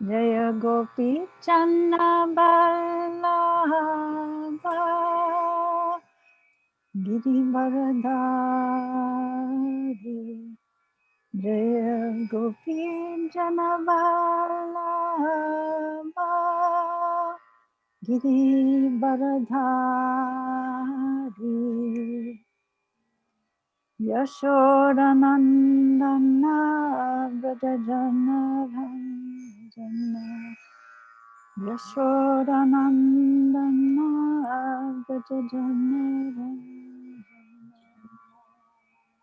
Jaya Gopi Channa Ballabha Girivaradari Jaya Gopi Channa Ballabha Girivaradari Yashodanandana Vrajajana Ranjana Yashodanandana Vrajajana Ranjana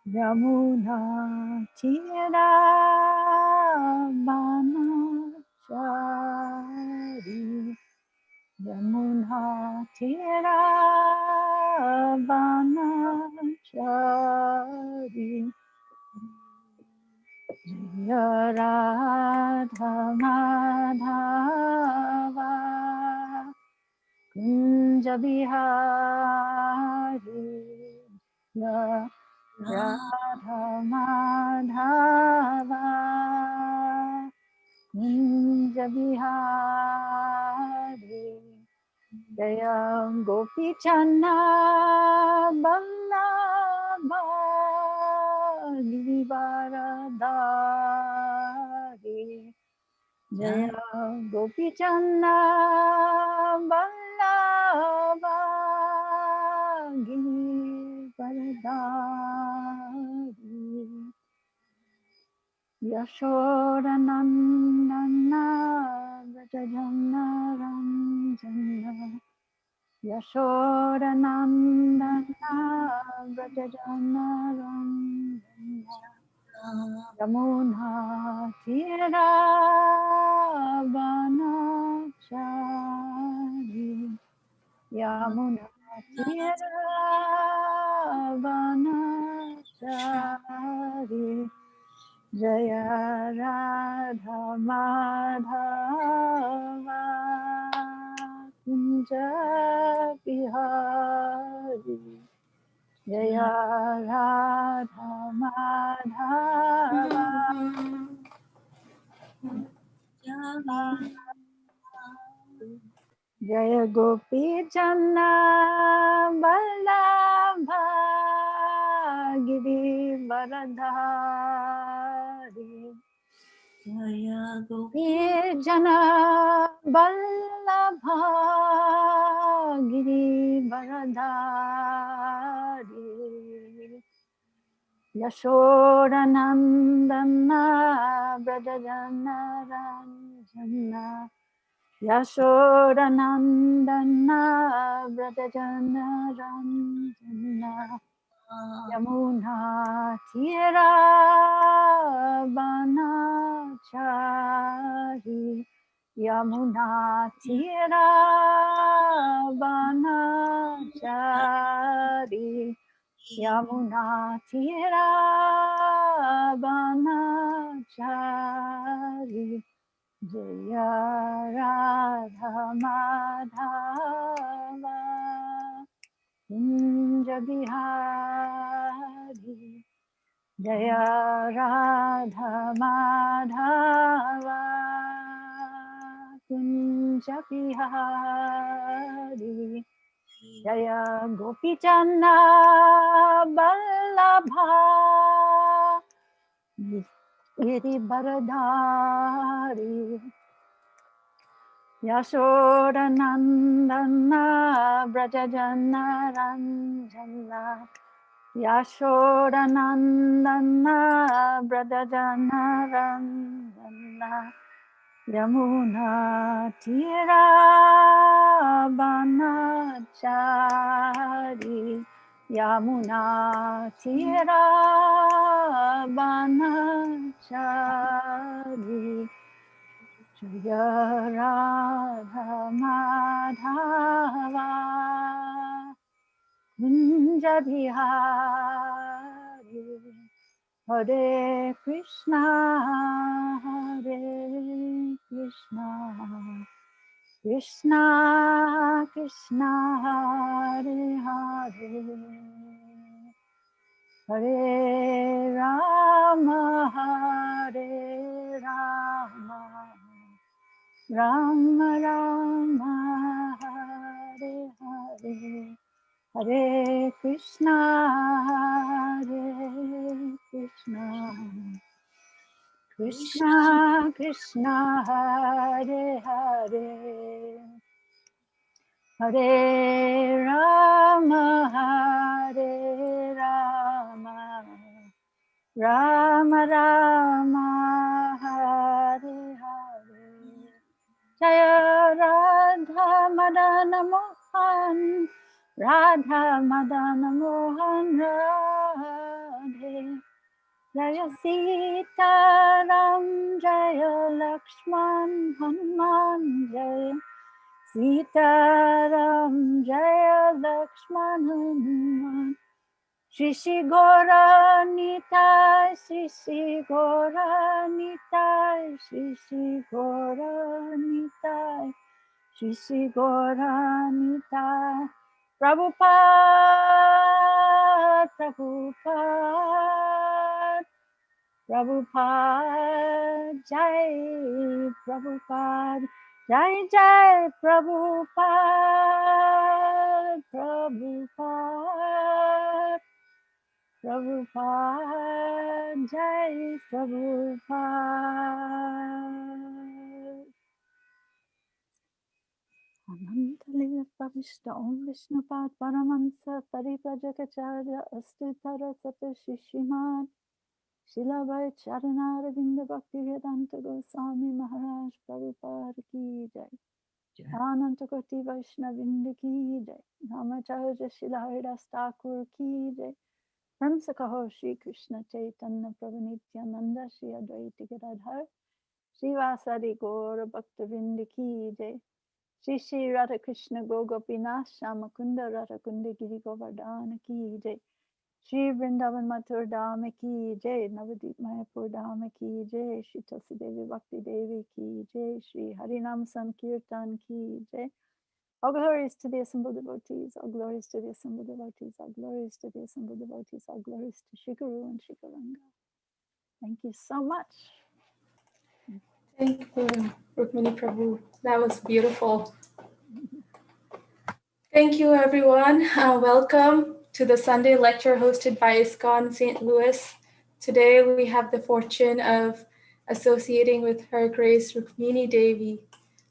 Yamuna Tira Banachari Yamuna Tira Banachari Jaya Radha Madhava Kunja Bihari Jaya Radha Madhava Kunja Bihari Jaya Gopi Channa Ballabha Girivaradari Jaya Gopi Channa Ballabha Girivaradari Yashodanandana Vrajajana Ranjana Yashodanandana Vrajajana Ranjana Yamuna Tira Banachari Yamuna Tira Banachari Jaya Radha Madhava Kunja Bihari Jaya Radha Madhava Jaya Gopi Channa Vallabha Girivaradari Jaya Gopi Channa Vallabha Girivaradari Yashodanandana Vrajajana Ranjana Yashodanandana Vrajajana Ranjana Yamuna Tira Banachari Yamuna Tira Banachari Yamuna Tira Banachari Jaya Radha Madhava Kunja Bihari Jaya Radha Madhava Kunja Bihari Jaya Gopi Channa Ballabha Girivaradari Yashodanandana Vrajajana Ranjana Yashodanandana Vrajajana Ranjana Yamuna Tira Banachari Yamuna Tira Banachari Jaya Radha Madhava Kunja Bihari Hare Krishna Hare Krishna Krishna Krishna Hare Hare Hare Rama Hare Rama Rama Rama Hare Hare Hare Krishna Krishna Krishna Hare Hare Hare Rama Hare Rama Rama Rama Hare Hare Jaya Radha Madana Mohan Radha Madana Mohan Radhe Jaya Sita Ram Jaya Lakshman Hanuman Jaya Sita Ram Jaya Lakshman Hanuman Shri Shri Gora Nitai Shri Shri Gora Nitai Shri Shri Gora Nitai Shri Shri Gora Nitai Prabhupada Prabhupada Prabhupada Jai Prabhupada Jai Jai Prabhupada Prabhupada Prabhupada Jai Prabhupada Anantaliya Pravishta Om Vishnupad Paramahansa Parivrajakacharya Astutara Sata Shishimad Shilabhai Charanaravinda Bhakti Vedanta Goswami Maharaj Prabhupada Ki Jai Ananta Koti Vaishnavinda Ki Jai Namacharya Shilaharidas Thakur Ki Jai Pramsa Kaho Shri Krishna Chaitanya Prabhu Nityananda Shri Advaita Gadadhar Srivasadi Gaura Bhaktavinda Ki Jai Shri Shri Radha Krishna Gopinath Shamakunda Radha Kunda Giri Govardhana Ki Jai Shri Vrindavan Mathur Dhama Ki Jai Navadip Mayapur Dhama Ki Jai Shri Tulsi Devi Bhakti Devi Ki Jai Shri Harinam Sankirtan Ki Jai. All glories to the assembled devotees, all glories to the assembled devotees, all glories to the assembled devotees, all glories to Shri Guru and Shri Gauranga. Thank you so much. Thank you, Rukmini Prabhu. That was beautiful. Thank you, everyone. Welcome to the Sunday lecture hosted by ISKCON St. Louis. Today, we have the fortune of associating with Her Grace Rukmini Devi.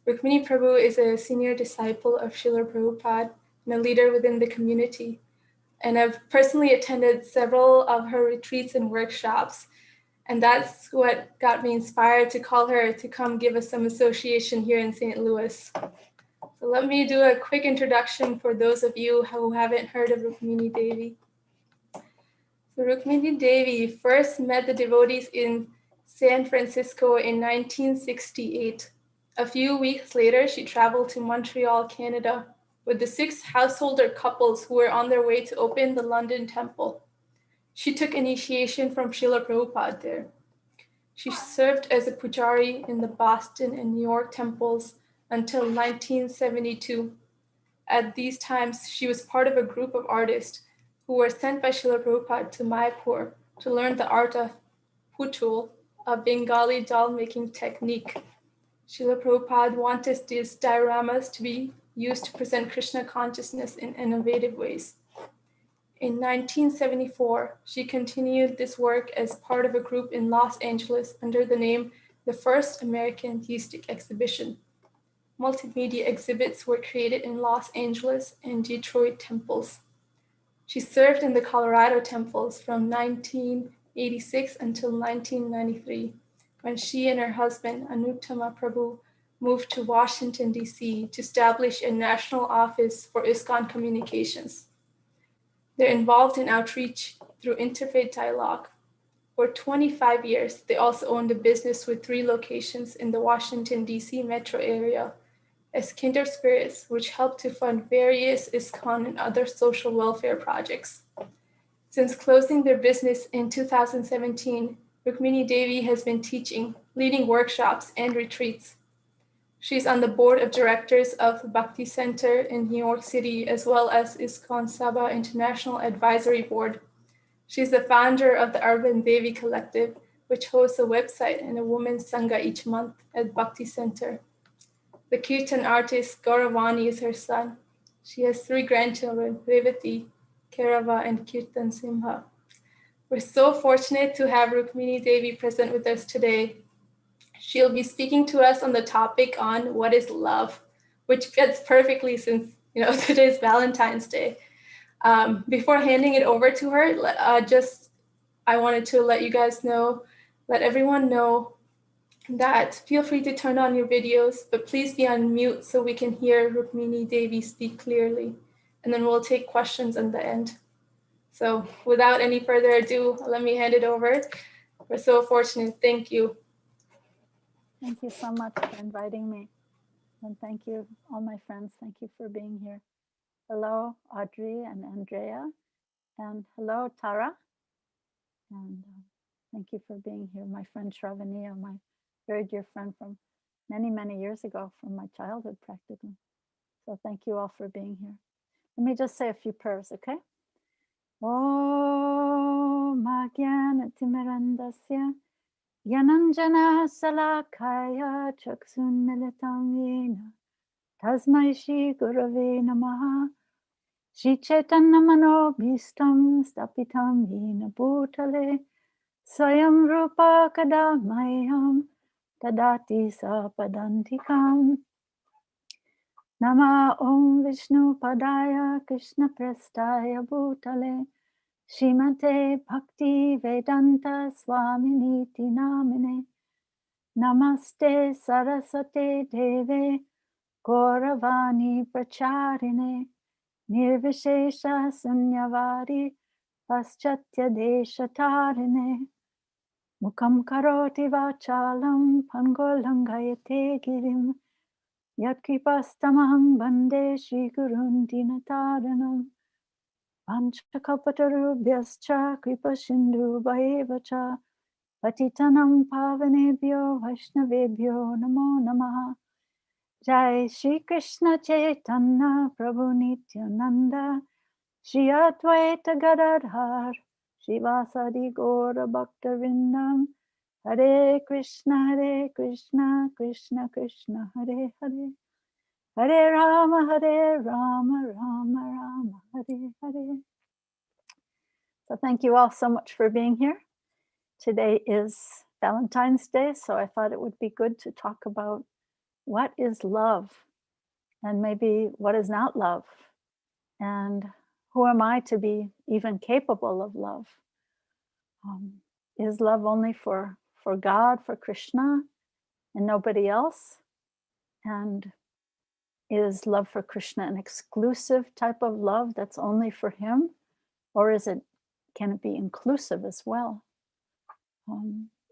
Rukmini Prabhu is a senior disciple of Srila Prabhupada and a leader within the community. And I've personally attended several of her retreats and workshops. And that's what got me inspired to call her to come give us some association here in St. Louis. So let me do a quick introduction for those of you who haven't heard of Rukmini Devi. So Rukmini Devi first met the devotees in San Francisco in 1968. A few weeks later, she traveled to Montreal, Canada, with the 6 householder couples who were on their way to open the London temple. She took initiation from Srila Prabhupada there. She served as a pujari in the Boston and New York temples until 1972. At these times, she was part of a group of artists who were sent by Srila Prabhupada to Mayapur to learn the art of putul, a Bengali doll-making technique. Srila Prabhupada wanted these dioramas to be used to present Krishna consciousness in innovative ways. In 1974, she continued this work as part of a group in Los Angeles under the name The First American Theistic Exhibition. Multimedia exhibits were created in Los Angeles and Detroit temples. She served in the Colorado temples from 1986 until 1993, when she and her husband, Anuttama Prabhu, moved to Washington, D.C. to establish a national office for ISKCON communications. They're involved in outreach through interfaith dialogue. For 25 years, they also owned a business with 3 locations in the Washington, D.C. metro area as Kinder Spirits, which helped to fund various ISKCON and other social welfare projects. Since closing their business in 2017, Rukmini Devi has been teaching, leading workshops, and retreats. She's on the board of directors of the Bhakti Center in New York City, as well as ISKCON Sabha International Advisory Board. She's the founder of the Urban Devi Collective, which hosts a website and a women's sangha each month at Bhakti Center. The Kirtan artist Gauravani is her son. She has 3 grandchildren, Revati, Kairava, and Kirtan Simha. We're so fortunate to have Rukmini Devi present with us today. She'll be speaking to us on the topic on what is love, which fits perfectly since today's Valentine's Day. Before handing it over to her, I wanted to let everyone know that feel free to turn on your videos, but please be on mute so we can hear Rukmini Devi speak clearly, and then we'll take questions in the end. So without any further ado, let me hand it over. We're so fortunate. Thank you. Thank you so much for inviting me. And thank you, all my friends. Thank you for being here. Hello, Audrey and Andrea. And hello, Tara. And thank you for being here. My friend Shravaniya, my very dear friend from many, many years ago, from my childhood practically. So thank you all for being here. Let me just say a few prayers, okay? Om Jnana-timirandasya Gyananjana Salakaya Chaksun Militam Yena Tasmai Shri Gurave Namaha Shri Chaitanya Manobhistam Stapitam Yena Bhutale Swayam Rupa Kadamayam Tadati Sapadantikam Nama Om Vishnu Padaya Krishna Prestaya Bhutale Srimate Bhakti Vedanta Swaminiti Namine Namaste Saraswate Deve Gauravani Pracharine Nirvishesha Sunyavari Paschatya Deshatarine Mukam Karoti Vachalam Pangolangayate Girim Yatkipastamaham Bande Shri Gurun Dinataranam Panchakapatarubhyascha Kripa Sindhu Bhaevacha Patitanam Pavanebhyo Vaishnavebhyo Namo Namaha Jai Shri Krishna Chaitanya Prabhu Nityananda Shri Advaita Gadadhar Shivasadi Gaura Bhakta Hare Krishna Krishna Krishna Hare Hare Hare Rama Rama Rama Hare Hare. So thank you all so much for being here. Today is Valentine's Day, so I thought it would be good to talk about what is love and maybe what is not love, and who am I to be even capable of love? Is love only for God, for Krishna, and nobody else? And is love for Krishna an exclusive type of love that's only for him? Or can it be inclusive as well?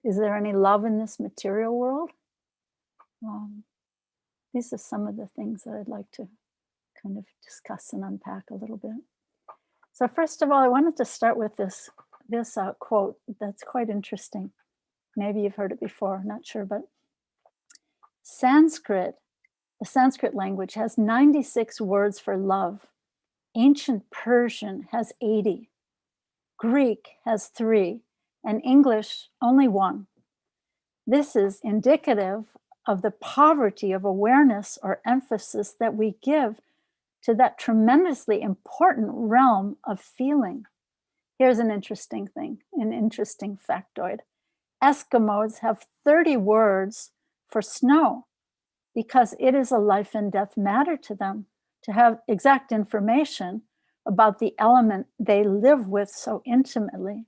Is there any love in this material world? These are some of the things that I'd like to kind of discuss and unpack a little bit. So first of all, I wanted to start with this quote that's quite interesting. Maybe you've heard it before, not sure, but the Sanskrit language has 96 words for love. Ancient Persian has 80. Greek has 3, and English only 1. This is indicative of the poverty of awareness or emphasis that we give to that tremendously important realm of feeling. Here's an interesting thing, an interesting factoid. Eskimos have 30 words for snow because it is a life and death matter to them to have exact information about the element they live with so intimately.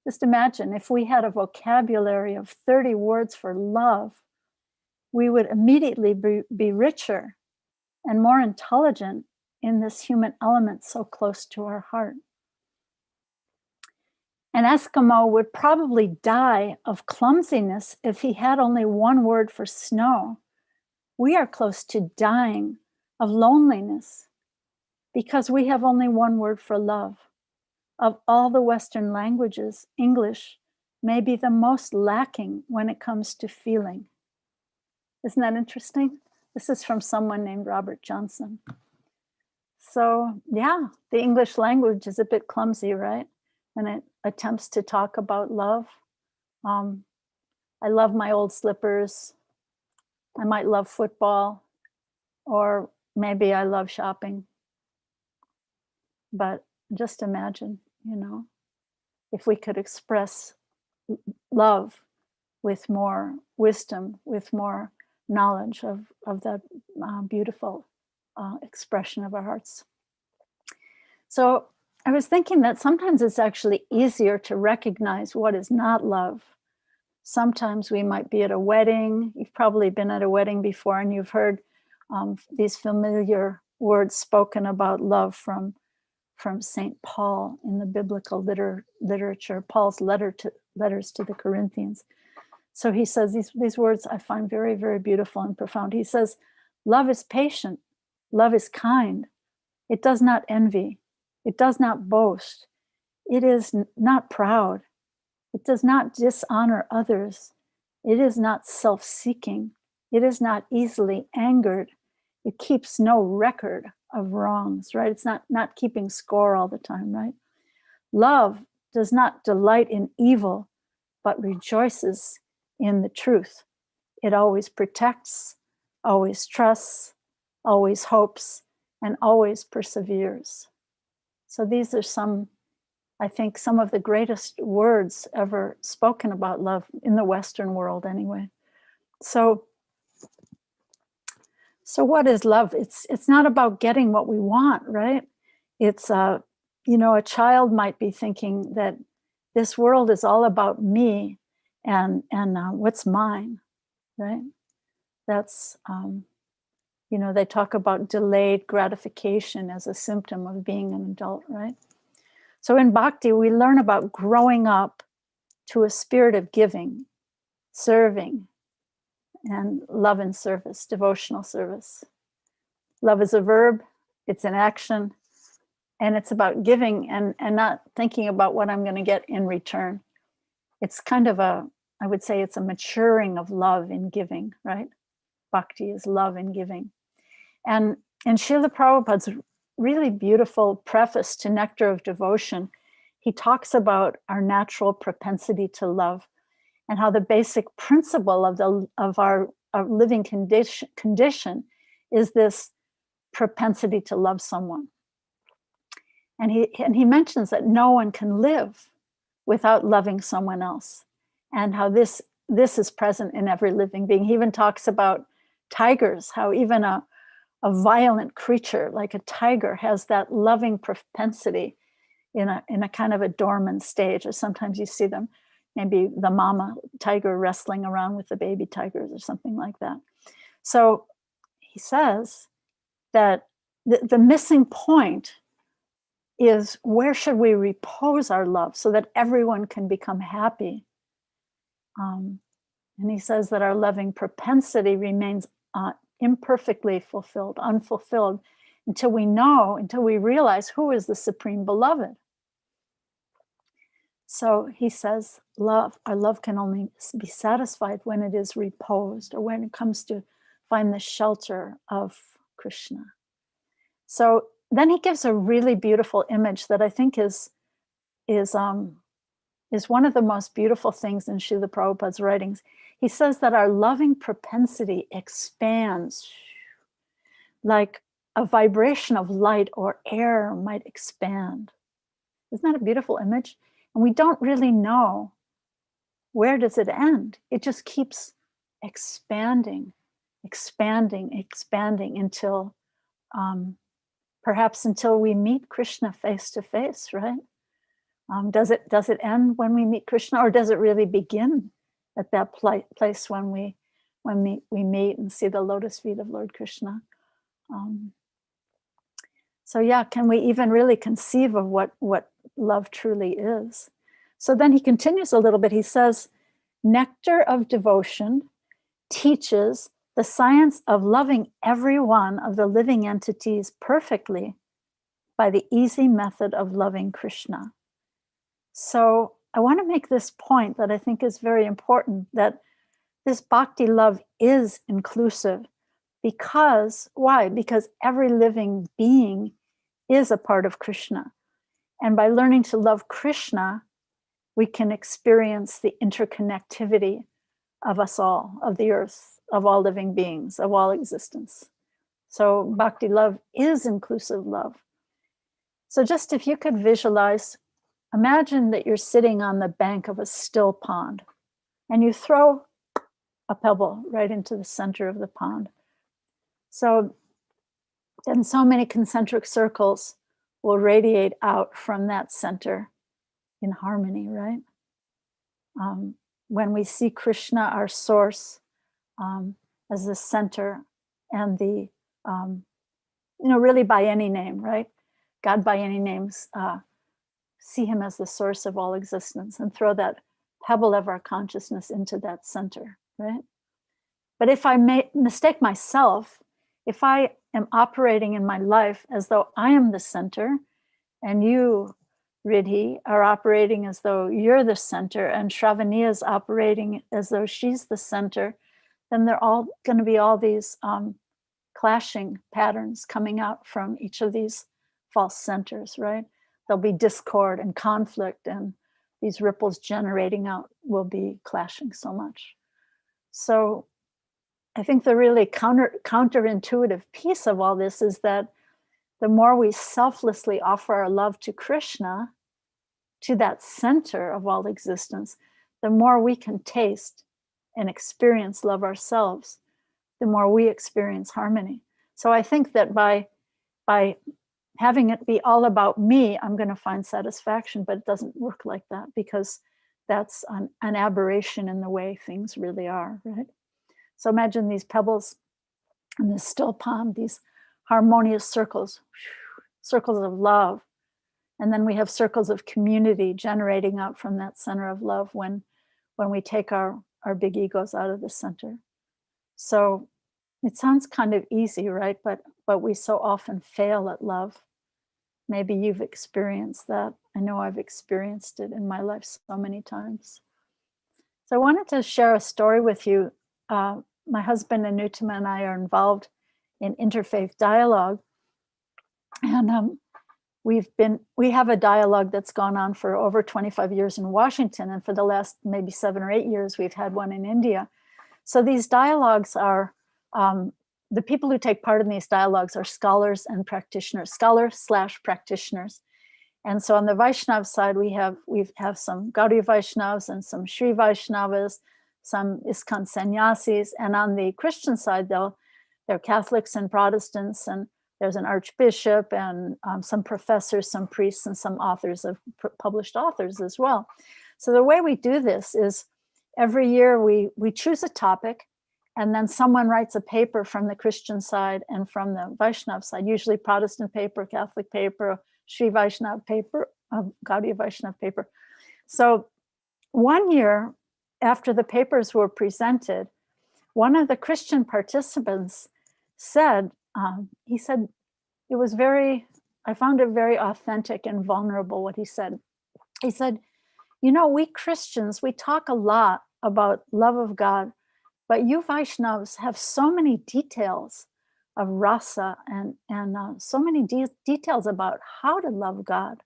Just imagine if we had a vocabulary of 30 words for love, we would immediately be richer and more intelligent in this human element so close to our heart. An Eskimo would probably die of clumsiness if he had only 1 word for snow. We are close to dying of loneliness because we have only 1 word for love. Of all the Western languages, English may be the most lacking when it comes to feeling. Isn't that interesting? This is from someone named Robert Johnson. So yeah, the English language is a bit clumsy, right? When it attempts to talk about love. I love my old slippers. I might love football. Or maybe I love shopping. But just imagine, if we could express love with more wisdom, with more knowledge of that beautiful expression of our hearts. So I was thinking that sometimes it's actually easier to recognize what is not love. Sometimes we might be at a wedding. You've probably been at a wedding before, and you've heard these familiar words spoken about love from St. Paul in the biblical literature, Paul's letters to the Corinthians. So he says these words I find very, very beautiful and profound. He says, love is patient, love is kind, it does not envy, it does not boast, it is not proud, it does not dishonor others, it is not self-seeking, it is not easily angered, it keeps no record of wrongs, right? It's not keeping score all the time, right? Love does not delight in evil, but rejoices in the truth. It always protects, always trusts, always hopes, and always perseveres. So these are some of the greatest words ever spoken about love in the Western world anyway. So what is love? It's not about getting what we want, right? It's a child might be thinking that this world is all about me and what's mine, right? That's they talk about delayed gratification as a symptom of being an adult, right? So in Bhakti, we learn about growing up to a spirit of giving, serving, and love and service, devotional service. Love is a verb, it's an action, and it's about giving and not thinking about what I'm going to get in return. It's kind of I would say it's a maturing of love in giving, right? Bhakti is love in giving. And in Srila Prabhupada's really beautiful preface to Nectar of Devotion, he talks about our natural propensity to love and how the basic principle of our living condition is this propensity to love someone. And he mentions that no one can live without loving someone else, and how this is present in every living being. He even talks about tigers, how even a violent creature like a tiger has that loving propensity in a kind of a dormant stage. Or sometimes you see them, maybe the mama tiger wrestling around with the baby tigers or something like that. So he says that the missing point is, where should we repose our love so that everyone can become happy? And he says that our loving propensity remains imperfectly fulfilled, unfulfilled, until we realize who is the Supreme Beloved. So he says, our love can only be satisfied when it is reposed, or when it comes to find the shelter of Krishna. So then he gives a really beautiful image that I think is one of the most beautiful things in Srila Prabhupada's writings. He says that our loving propensity expands like a vibration of light or air might expand. Isn't that a beautiful image? And we don't really know, where does it end? It just keeps expanding until perhaps until we meet Krishna face to face, right? Does it end when we meet Krishna, or does it really begin at that place when we meet and see the lotus feet of Lord Krishna? So yeah, can we even really conceive of what love truly is? So then he continues a little bit. He says, Nectar of Devotion teaches the science of loving every one of the living entities perfectly by the easy method of loving Krishna. So I want to make this point that I think is very important, that this bhakti love is inclusive. Because, why? Because every living being is a part of Krishna. And by learning to love Krishna, we can experience the interconnectivity of us all, of the earth, of all living beings, of all existence. So bhakti love is inclusive love. So just if you could visualize, imagine that you're sitting on the bank of a still pond and you throw a pebble right into the center of the pond. So then so many concentric circles will radiate out from that center in harmony, right? When we see Krishna, our source, as the center and the, really by any name, right? God by any names, see him as the source of all existence and throw that pebble of our consciousness into that center, right? But if I mistake myself, if I am operating in my life as though I am the center and you, Riddhi, are operating as though you're the center and Shravani is operating as though she's the center, then they're all going to be all these clashing patterns coming out from each of these false centers, right? There'll be discord and conflict, and these ripples generating out will be clashing so much. So I think the really counterintuitive piece of all this is that the more we selflessly offer our love to Krishna, to that center of all existence, the more we can taste and experience love ourselves, the more we experience harmony. So I think that by having it be all about me, I'm going to find satisfaction, but it doesn't work like that because that's an aberration in the way things really are, right? So imagine these pebbles in this still pond, these harmonious circles, circles of love. And then we have circles of community generating out from that center of love when we take our big egos out of the center. So it sounds kind of easy, right? But we so often fail at love. Maybe you've experienced that. I know I've experienced it in my life so many times. So I wanted to share a story with you. My husband Anutama and I are involved in interfaith dialogue. And we have a dialogue that's gone on for over 25 years in Washington. And for the last maybe 7 or 8 years, we've had one in India. So these dialogues are, the people who take part in these dialogues are scholars and practitioners, scholars/practitioners. And so on the Vaishnav side, we have some Gaudiya Vaishnavas and some Sri Vaishnavas, some ISKCON sannyasis. And on the Christian side, they're Catholics and Protestants, and there's an archbishop and some professors, some priests, and some authors of published authors as well. So the way we do this is every year we choose a topic, and then someone writes a paper from the Christian side and from the Vaishnav side, usually Protestant paper, Catholic paper, Sri Vaishnav paper, Gaudiya Vaishnav paper. So one year after the papers were presented, one of the Christian participants said, he said, I found it very authentic and vulnerable what he said. He said, we Christians, we talk a lot about love of God, but you Vaishnavas have so many details of rasa and so many details about how to love God.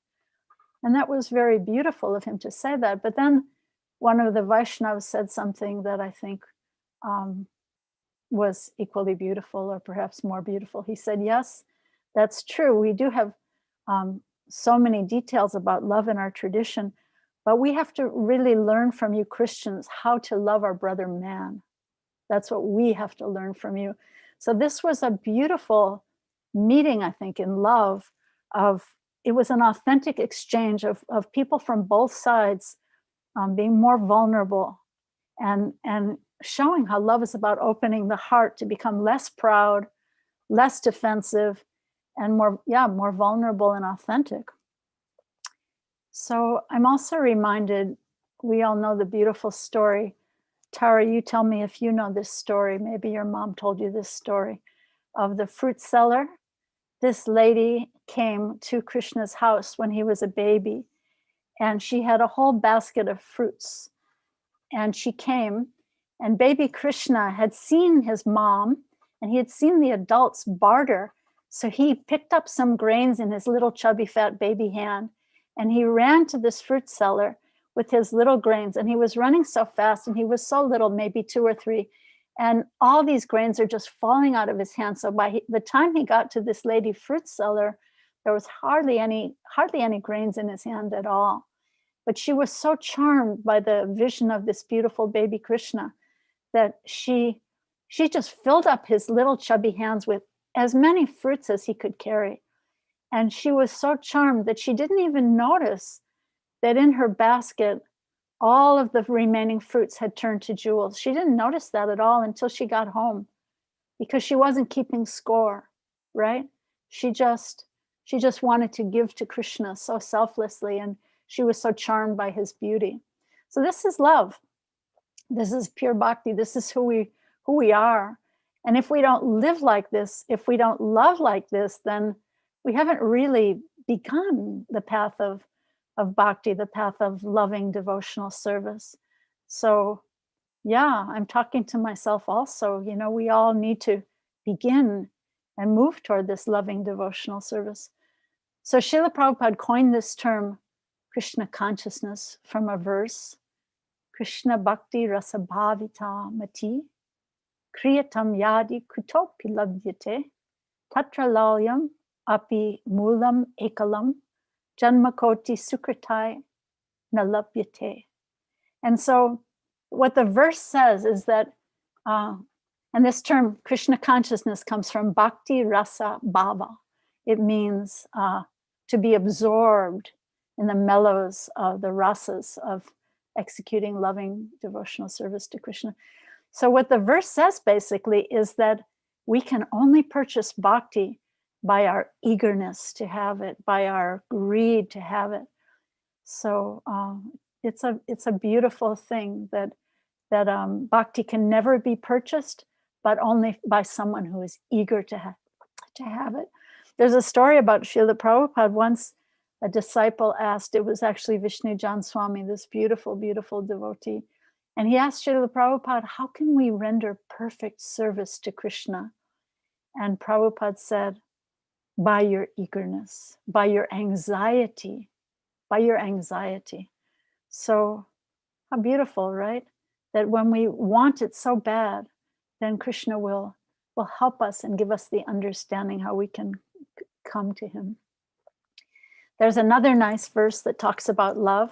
And that was very beautiful of him to say that. But then one of the Vaishnavas said something that I think was equally beautiful, or perhaps more beautiful. He said, yes, that's true. We do have so many details about love in our tradition, but we have to really learn from you Christians how to love our brother man. That's what we have to learn from you. So this was a beautiful meeting, I think, in love. It was an authentic exchange of people from both sides being more vulnerable and showing how love is about opening the heart to become less proud, less defensive, and more vulnerable and authentic. So I'm also reminded, we all know the beautiful story. Tara, you tell me if you know this story. Maybe your mom told you this story of the fruit seller. This lady came to Krishna's house when he was a baby, and she had a whole basket of fruits. And she came, and baby Krishna had seen his mom, and he had seen the adults barter. So he picked up some grains in his little chubby fat baby hand, and he ran to this fruit seller with his little grains. And he was running so fast, and he was so little, maybe 2 or 3. And all these grains are just falling out of his hand. So by the time he got to this lady fruit seller, there was hardly any grains in his hand at all. But she was so charmed by the vision of this beautiful baby Krishna that she just filled up his little chubby hands with as many fruits as he could carry. And she was so charmed that she didn't even notice that in her basket, all of the remaining fruits had turned to jewels. She didn't notice that at all until she got home, because she wasn't keeping score, right? She just wanted to give to Krishna so selflessly, and she was so charmed by his beauty. So this is love. This is pure bhakti. This is who we are. And if we don't live like this, if we don't love like this, then we haven't really begun the path of bhakti, the path of loving devotional service. So yeah, I'm talking to myself also. You know, we all need to begin and move toward this loving devotional service. So Srila Prabhupada coined this term, Krishna consciousness, from a verse, Krishna bhakti rasabhavita mati, kriyatam yadi kutopi labhyate, tatra lalyam api mulam ekalam, janmakoti sukritai nalabhyate. And so what the verse says is that, and this term Krishna consciousness comes from bhakti rasa bhava. It means to be absorbed in the mellows of the rasas of executing loving devotional service to Krishna. So what the verse says basically is that we can only purchase bhakti by our eagerness to have it, by our greed to have it. So it's a beautiful thing that bhakti can never be purchased, but only by someone who is eager to have it. There's a story about Srila Prabhupada. Once a disciple asked, it was actually Vishnu Jan Swami, this beautiful, beautiful devotee. And he asked Srila Prabhupada, how can we render perfect service to Krishna? And Prabhupada said, by your eagerness, by your anxiety, by your anxiety. So how beautiful, right? That when we want it so bad, then Krishna will help us and give us the understanding how we can come to him. There's another nice verse that talks about love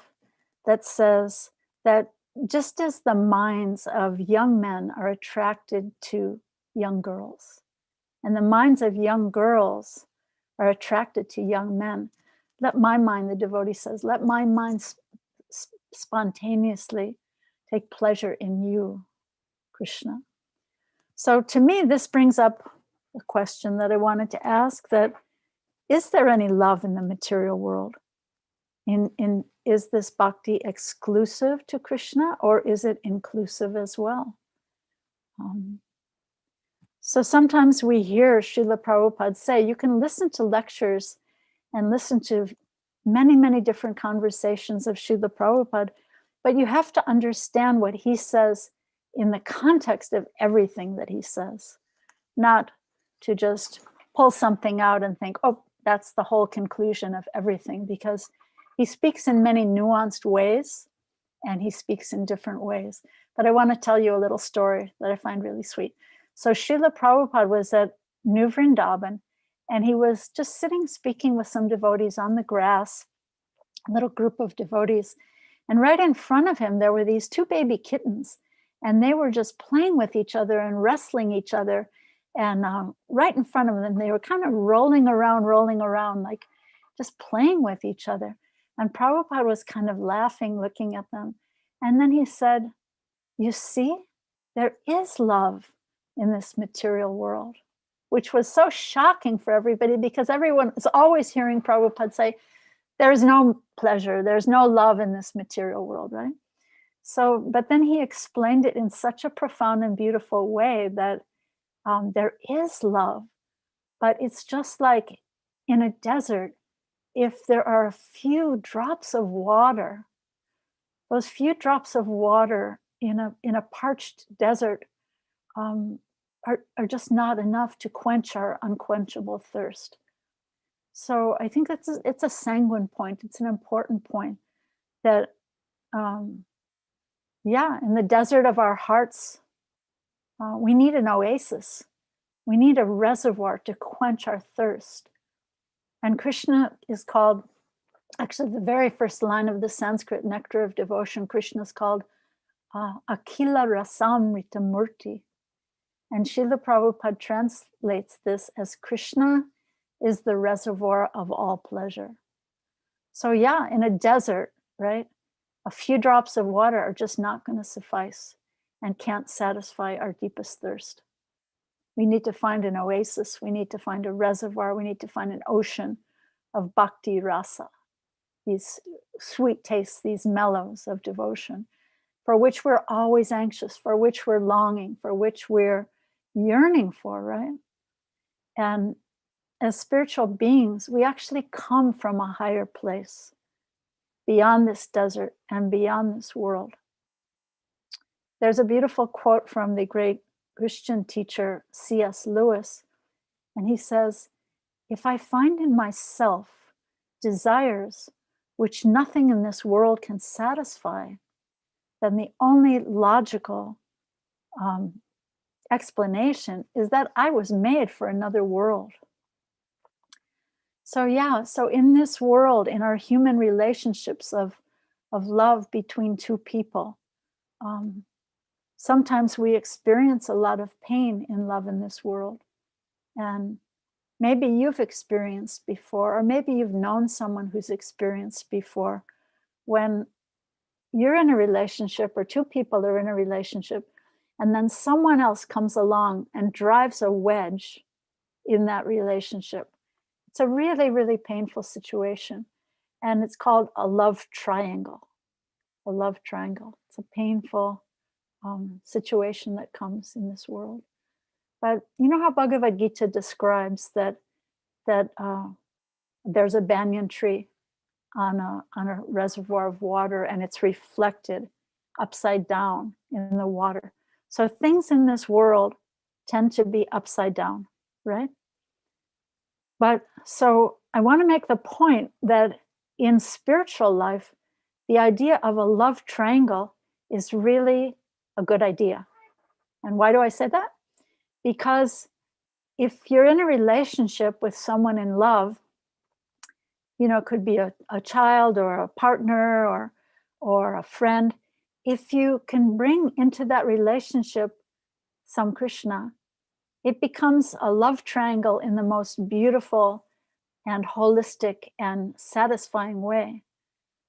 that says that just as the minds of young men are attracted to young girls, and the minds of young girls are attracted to young men, let my mind, the devotee says, let my mind spontaneously take pleasure in you, Krishna. So to me, this brings up a question that I wanted to ask, that is there any love in the material world? Is this bhakti exclusive to Krishna, or is it inclusive as well? So sometimes we hear Srila Prabhupada say, you can listen to lectures and listen to many, many different conversations of Srila Prabhupada, but you have to understand what he says in the context of everything that he says, not to just pull something out and think, oh, that's the whole conclusion of everything, because he speaks in many nuanced ways and he speaks in different ways. But I want to tell you a little story that I find really sweet. So Srila Prabhupada was at New Vrindavan, and he was just sitting speaking with some devotees on the grass, a little group of devotees. And right in front of him, there were these two baby kittens, and they were just playing with each other and wrestling each other. And right in front of them, they were kind of rolling around, like just playing with each other. And Prabhupada was kind of laughing, looking at them. And then he said, you see, there is love in this material world, which was so shocking for everybody, because everyone is always hearing Prabhupada say, there's no pleasure, there's no love in this material world, right? So, but then he explained it in such a profound and beautiful way that there is love, but it's just like in a desert, if there are a few drops of water, those few drops of water in a parched desert are just not enough to quench our unquenchable thirst. So I think it's a sanguine point. It's an important point that, in the desert of our hearts, We need an oasis. We need a reservoir to quench our thirst. And Krishna is called, actually the very first line of the Sanskrit nectar of devotion, Krishna is called Akila Rasamrita Murti. And Srila Prabhupada translates this as Krishna is the reservoir of all pleasure. So yeah, in a desert, right, a few drops of water are just not going to suffice and can't satisfy our deepest thirst. We need to find an oasis. We need to find a reservoir. We need to find an ocean of bhakti rasa, these sweet tastes, these mellows of devotion, for which we're always anxious, for which we're longing, for which we're yearning for, right? And as spiritual beings, we actually come from a higher place, beyond this desert and beyond this world. There's a beautiful quote from the great Christian teacher, C.S. Lewis, and he says, "If I find in myself desires which nothing in this world can satisfy, then the only logical explanation is that I was made for another world." So yeah, so in this world, in our human relationships of love between two people, sometimes we experience a lot of pain in love in this world. And maybe you've experienced before, or maybe you've known someone who's experienced before, when you're in a relationship or two people are in a relationship, and then someone else comes along and drives a wedge in that relationship. It's a really, really painful situation. And it's called a love triangle. A love triangle. It's a painful situation that comes in this world. But you know how Bhagavad Gita describes that there's a banyan tree on a reservoir of water, and it's reflected upside down in the water. So things in this world tend to be upside down, right? But so I want to make the point that in spiritual life, the idea of a love triangle is really a good idea. And why do I say that? Because if you're in a relationship with someone in love, you know, it could be a child or a partner or a friend. If you can bring into that relationship some Krishna, it becomes a love triangle in the most beautiful and holistic and satisfying way.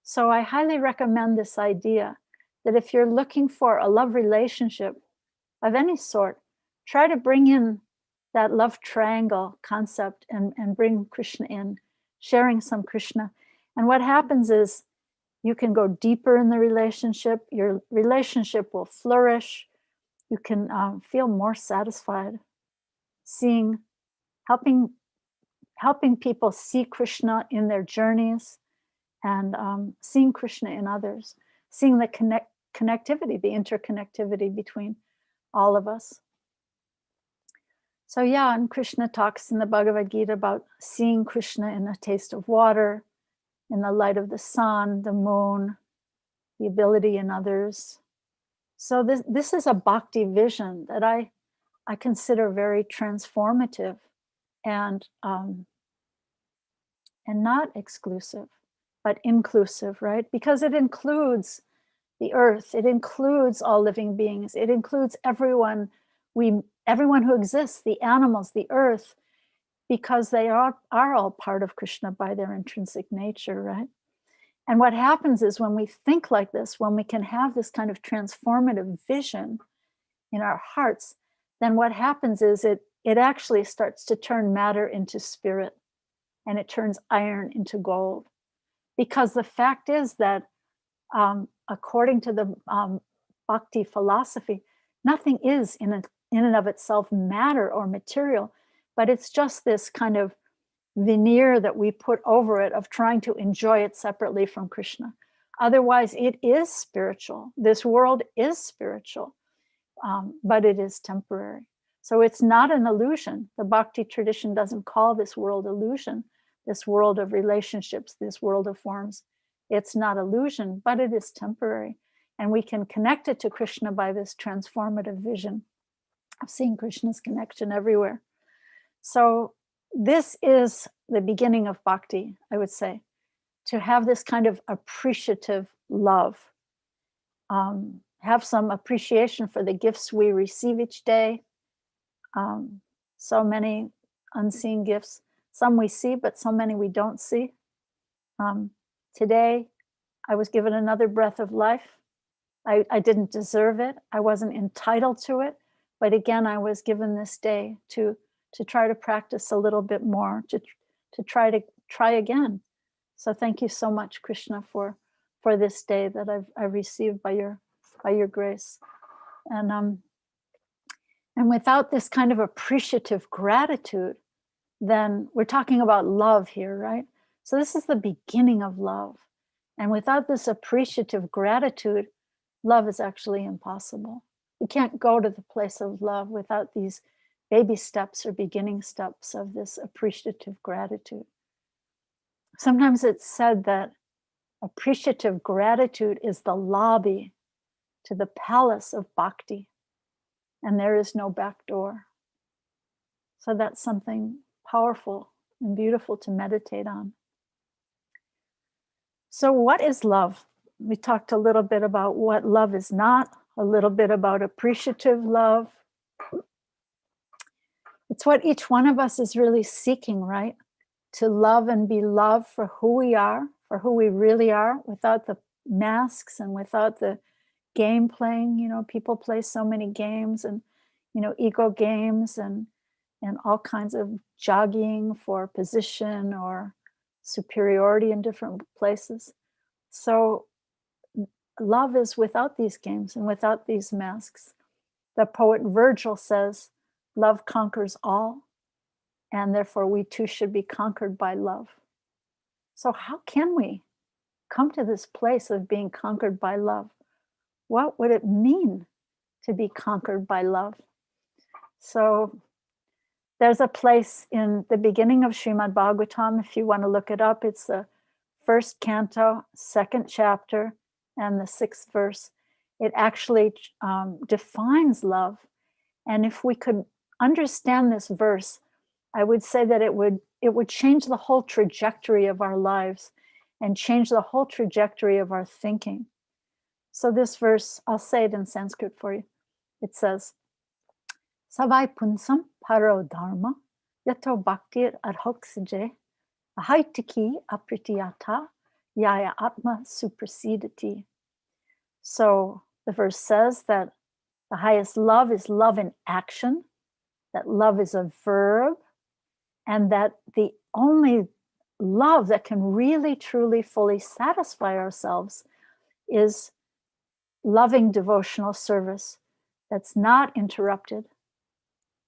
So I highly recommend this idea that if you're looking for a love relationship of any sort, try to bring in that love triangle concept and bring Krishna in, sharing some Krishna. And what happens is you can go deeper in the relationship. Your relationship will flourish. You can feel more satisfied, helping people see Krishna in their journeys, and seeing Krishna in others, seeing the connectivity, the interconnectivity between all of us. So yeah, and Krishna talks in the Bhagavad Gita about seeing Krishna in a taste of water, in the light of the sun, the moon, the ability in others. So this is a bhakti vision that I consider very transformative and not exclusive, but inclusive, right? Because it includes the earth, it includes all living beings, it includes everyone who exists, the animals, the earth, because they are all part of Krishna by their intrinsic nature, right? And what happens is when we think like this, when we can have this kind of transformative vision in our hearts, then what happens is it actually starts to turn matter into spirit, and it turns iron into gold. Because the fact is that according to the Bhakti philosophy, nothing is in and of itself matter or material, but it's just this kind of veneer that we put over it of trying to enjoy it separately from Krishna. Otherwise, it is spiritual. This world is spiritual, but it is temporary. So it's not an illusion. The Bhakti tradition doesn't call this world illusion, this world of relationships, this world of forms. It's not illusion, but it is temporary. And we can connect it to Krishna by this transformative vision. of seeing Krishna's connection everywhere. So this is the beginning of bhakti, I would say, to have this kind of appreciative love, have some appreciation for the gifts we receive each day. So many unseen gifts, some we see, but so many we don't see. Today, I was given another breath of life. I didn't deserve it. I wasn't entitled to it. But again, I was given this day to try to practice a little bit more, to try again. So thank you so much, Krishna, for this day that I've received by your grace. And without this kind of appreciative gratitude, then we're talking about love here, right? So this is the beginning of love. And without this appreciative gratitude, love is actually impossible. We can't go to the place of love without these baby steps or beginning steps of this appreciative gratitude. Sometimes it's said that appreciative gratitude is the lobby to the palace of bhakti, and there is no back door. So that's something powerful and beautiful to meditate on. So what is love? We talked a little bit about what love is not, a little bit about appreciative love. It's what each one of us is really seeking, right? To love and be loved for who we are, for who we really are, without the masks and without the game playing. You know, people play so many games and, you know, ego games and all kinds of jogging for position or superiority in different places. So love is without these games and without these masks. The poet Virgil says, love conquers all, and therefore we too should be conquered by love. So how can we come to this place of being conquered by love? What would it mean to be conquered by love? So there's a place in the beginning of Srimad Bhagavatam, if you want to look it up, it's the first canto, second chapter, and the 6th verse. It actually defines love. And if we could understand this verse, I would say that it would change the whole trajectory of our lives and change the whole trajectory of our thinking. So this verse, I'll say it in Sanskrit for you. It says, Savai punsam paro dharma yato bhaktir arhoksije ahaitiki apritiyata yaya atma suprasidati. So the verse says that the highest love is love in action, that love is a verb, and that the only love that can really, truly, fully satisfy ourselves is loving devotional service that's not interrupted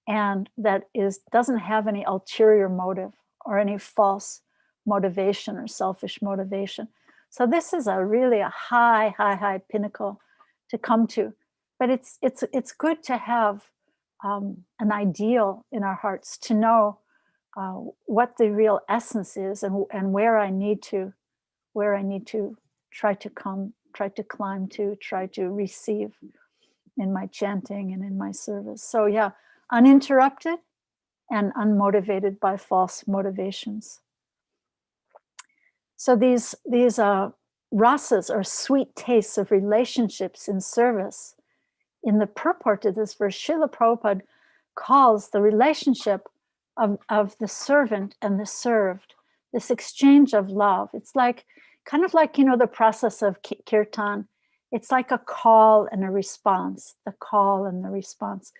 and that doesn't have any ulterior motive or any false motivation or selfish motivation. So this is really a high pinnacle to come to. But it's good to have an ideal in our hearts, to know what the real essence is and where I need to try to climb to, try to receive in my chanting and in my service. So yeah, uninterrupted and unmotivated by false motivations. So these rasas are sweet tastes of relationships in service. In the purport of this verse, Srila Prabhupada calls the relationship of the servant and the served, this exchange of love. It's like, kind of like, you know, the process of kirtan. It's like a call and a response, the call and the response.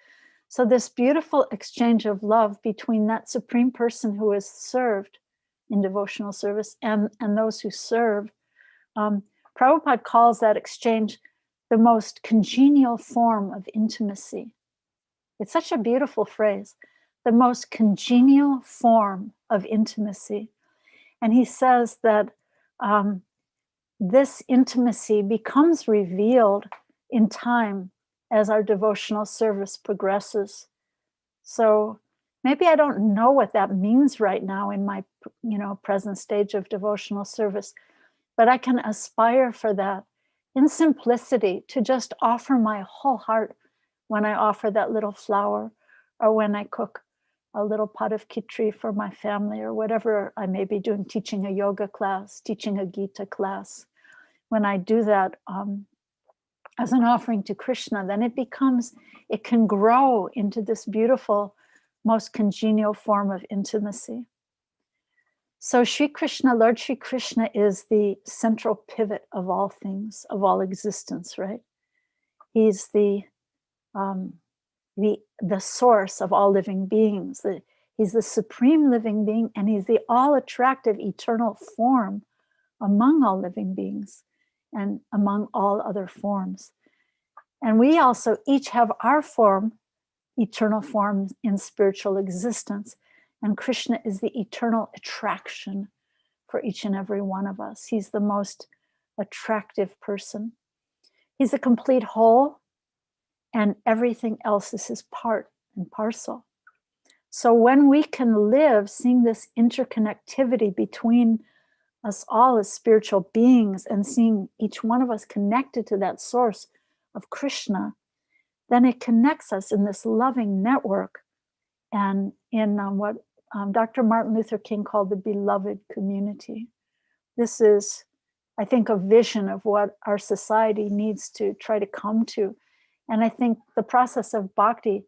So this beautiful exchange of love between that supreme person who is served in devotional service and those who serve. Prabhupada calls that exchange the most congenial form of intimacy. It's such a beautiful phrase, the most congenial form of intimacy. And he says that this intimacy becomes revealed in time as our devotional service progresses. So maybe I don't know what that means right now in my, you know, present stage of devotional service, but I can aspire for that in simplicity, to just offer my whole heart when I offer that little flower, or when I cook a little pot of khichdi for my family, or whatever I may be doing, teaching a yoga class, teaching a Gita class. When I do that as an offering to Krishna, then it can grow into this beautiful, most congenial form of intimacy. So Sri Krishna, Lord Sri Krishna, is the central pivot of all things, of all existence, right? He's the source of all living beings. He's the supreme living being, and he's the all-attractive eternal form among all living beings and among all other forms. And we also each have our form, eternal form in spiritual existence. And Krishna is the eternal attraction for each and every one of us. He's the most attractive person. He's a complete whole, and everything else is his part and parcel. So when we can live seeing this interconnectivity between us all as spiritual beings and seeing each one of us connected to that source of Krishna, then it connects us in this loving network and in what Dr. Martin Luther King called the beloved community. This is, I think, a vision of what our society needs to try to come to. And I think the process of bhakti,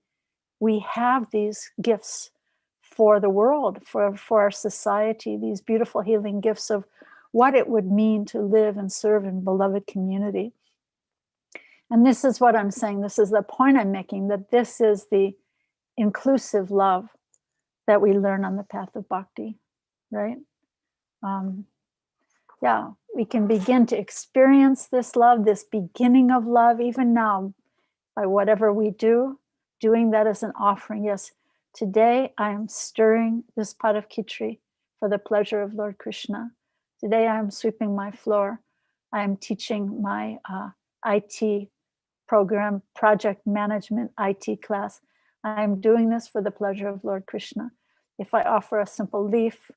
we have these gifts for the world, for our society, these beautiful healing gifts of what it would mean to live and serve in beloved community. And this is what I'm saying. This is the point I'm making, that this is the inclusive love that we learn on the path of bhakti, right? We can begin to experience this love, this beginning of love, even now, by whatever we do, doing that as an offering. Yes, today I am stirring this pot of khichdi for the pleasure of Lord Krishna. Today I am sweeping my floor. I am teaching my IT program, project management IT class. I am doing this for the pleasure of Lord Krishna. If I offer a simple leaf,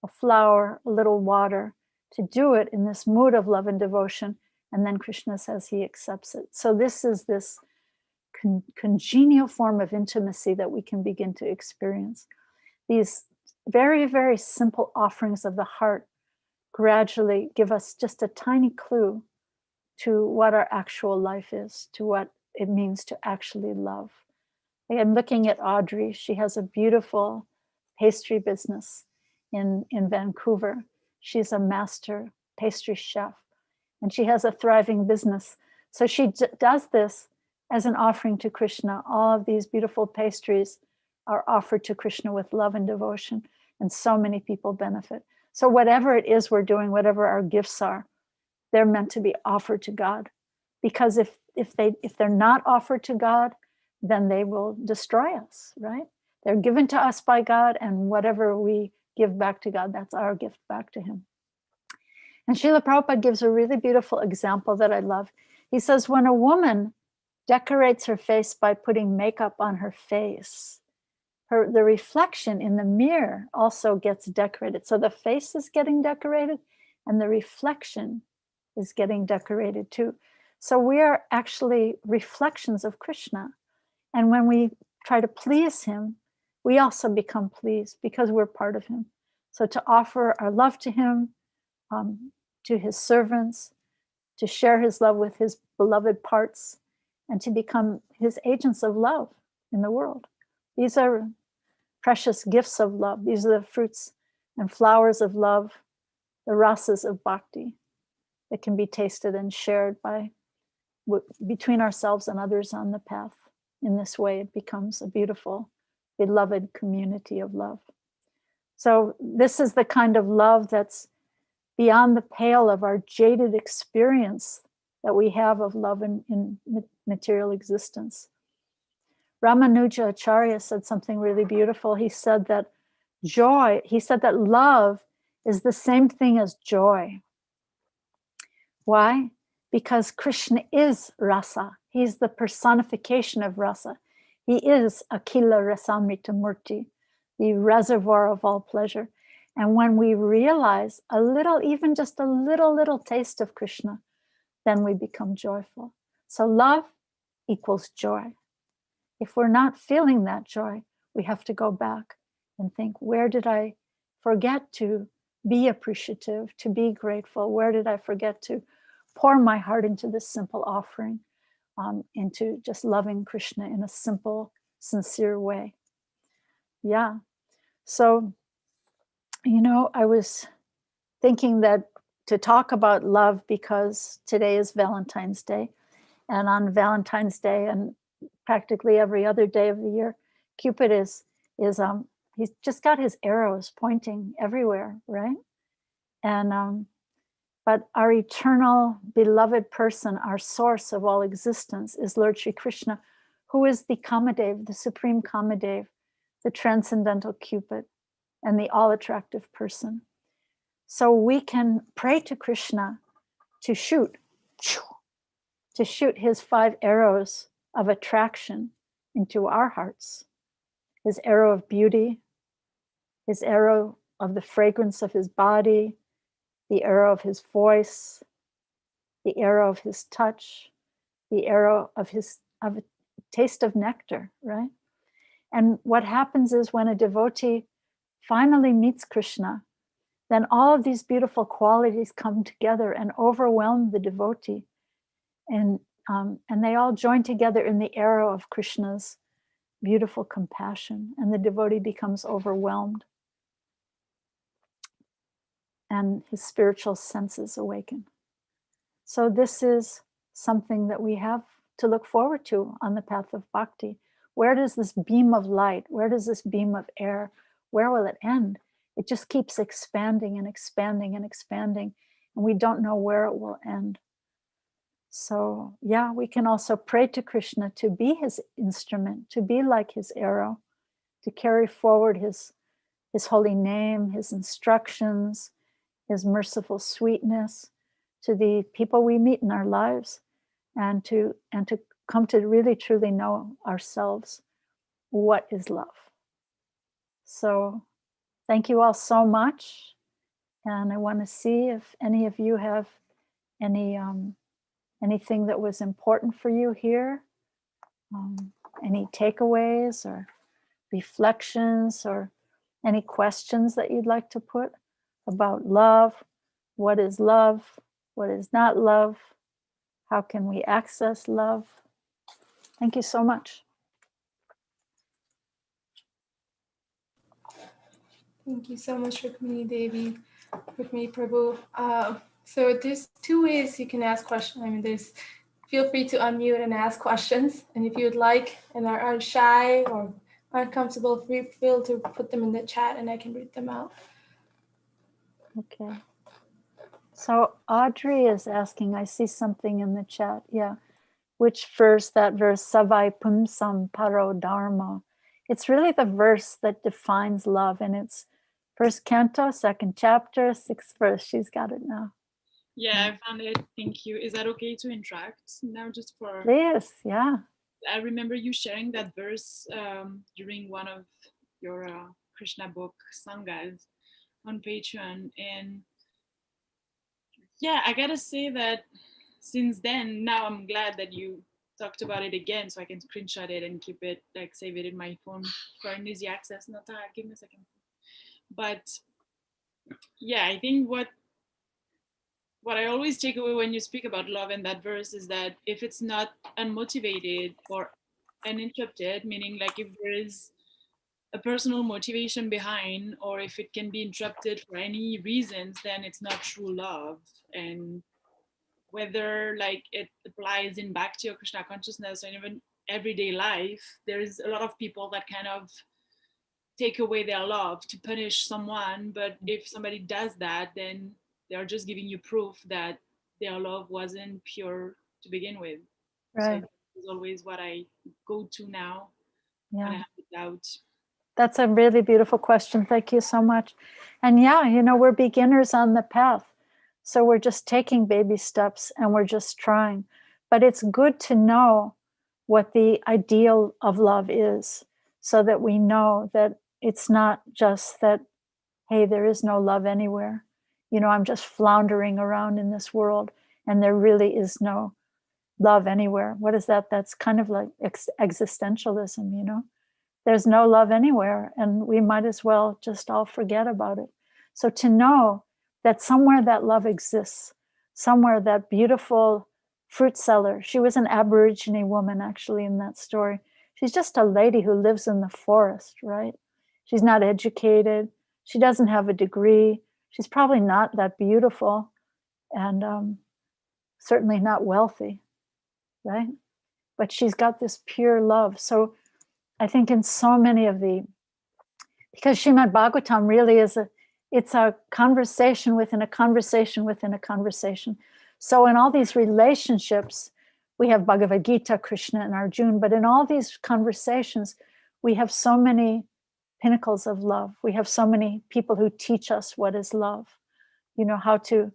a flower, a little water, to do it in this mood of love and devotion, and then Krishna says he accepts it. So this is this congenial form of intimacy that we can begin to experience. These very, very simple offerings of the heart gradually give us just a tiny clue to what our actual life is, to what it means to actually love. I'm looking at Audrey. She has a beautiful pastry business in Vancouver. She's a master pastry chef, and she has a thriving business. So she does this as an offering to Krishna. All of these beautiful pastries are offered to Krishna with love and devotion, and so many people benefit. So whatever it is we're doing, whatever our gifts are, they're meant to be offered to God. Because if they're not offered to God, then they will destroy us, right? They're given to us by God, and whatever we give back to God, that's our gift back to him. And Srila Prabhupada gives a really beautiful example that I love. He says, when a woman decorates her face by putting makeup on her face, the reflection in the mirror also gets decorated. So the face is getting decorated, and the reflection is getting decorated too. So we are actually reflections of Krishna. And when we try to please him, we also become pleased because we're part of him. So to offer our love to him, to his servants, to share his love with his beloved parts, and to become his agents of love in the world. These are precious gifts of love. These are the fruits and flowers of love, the rasas of bhakti that can be tasted and shared between ourselves and others on the path. In this way, it becomes a beautiful, beloved community of love. So this is the kind of love that's beyond the pale of our jaded experience that we have of love in material existence. Ramanuja Acharya said something really beautiful. He said that love is the same thing as joy. Why? Because Krishna is rasa. He's the personification of rasa. He is Akila Rasamrita Murti, the reservoir of all pleasure. And when we realize a little, even just a little taste of Krishna, then we become joyful. So love equals joy. If we're not feeling that joy, we have to go back and think, where did I forget to be appreciative, to be grateful? Where did I forget to pour my heart into this simple offering, into just loving Krishna in a simple, sincere way? Yeah. So, I was thinking that to talk about love, because today is Valentine's Day, and on Valentine's Day and practically every other day of the year, Cupid is he's just got his arrows pointing everywhere, right? And but our eternal beloved person, our source of all existence, is Lord Shri Krishna, who is the Kamadev, the supreme Kamadev, the transcendental Cupid, and the all-attractive person. So we can pray to Krishna to shoot his 5 arrows of attraction into our hearts. His arrow of beauty, his arrow of the fragrance of his body, the arrow of his voice, the arrow of his touch, the arrow of a taste of nectar, right? And what happens is when a devotee finally meets Krishna, then all of these beautiful qualities come together and overwhelm the devotee. And they all join together in the arrow of Krishna's beautiful compassion, and the devotee becomes overwhelmed, and his spiritual senses awaken. So this is something that we have to look forward to on the path of bhakti. Where does this beam of light, where does this beam of air, where will it end? It just keeps expanding and expanding and expanding, and we don't know where it will end. So yeah, we can also pray to Krishna to be his instrument, to be like his arrow, to carry forward his holy name, his instructions, his merciful sweetness to the people we meet in our lives, and to come to really truly know ourselves, what is love. So thank you all so much, and I want to see if any of you have anything that was important for you here, any takeaways or reflections or any questions that you'd like to put about love. What is love? What is not love? How can we access love? Thank you so much. Thank you so much, Rukmini Devi, Rukmini Prabhu. So there's 2 ways you can ask questions. I mean, feel free to unmute and ask questions. And if you'd like and are shy or uncomfortable, feel to put them in the chat and I can read them out. Okay. So Audrey is asking, I see something in the chat. Yeah. Which verse, that verse, Savai Pumsam Paro Dharma. It's really the verse that defines love. And it's 1st canto, 2nd chapter, 6th verse. She's got it now. Yeah, I found it. Thank you. Is that okay to interact now? Just for. Please, yeah. I remember you sharing that verse during one of your Krishna book sangas on Patreon, and yeah, I gotta say that since then, now I'm glad that you talked about it again, so I can screenshot it and keep it, like save it in my phone for an easy access. Nata, give me a second. But yeah, I think what I always take away when you speak about love in that verse is that if it's not unmotivated or uninterrupted, meaning like if there is a personal motivation behind, or if it can be interrupted for any reasons, then it's not true love. And whether like it applies in Bhakti or Krishna consciousness or even everyday life, there is a lot of people that kind of take away their love to punish someone. But if somebody does that, then they're just giving you proof that their love wasn't pure to begin with. Right. So it's always what I go to now Yeah. when I have a doubt. That's a really beautiful question. Thank you so much. And yeah, we're beginners on the path. So we're just taking baby steps and we're just trying. But it's good to know what the ideal of love is, so that we know that it's not just that, hey, there is no love anywhere. I'm just floundering around in this world and there really is no love anywhere. What is that? That's kind of like existentialism, you know? There's no love anywhere, and we might as well just all forget about it. So to know that somewhere that love exists, somewhere that beautiful fruit seller, she was an Aborigine woman actually in that story. She's just a lady who lives in the forest, right? She's not educated. She doesn't have a degree. She's probably not that beautiful, and certainly not wealthy, right? But she's got this pure love. So I think in so many of because Srimad Bhagavatam really it's a conversation within a conversation within a conversation. So in all these relationships, we have Bhagavad Gita, Krishna and Arjuna, but in all these conversations, we have so many pinnacles of love. We have so many people who teach us what is love, you know, how to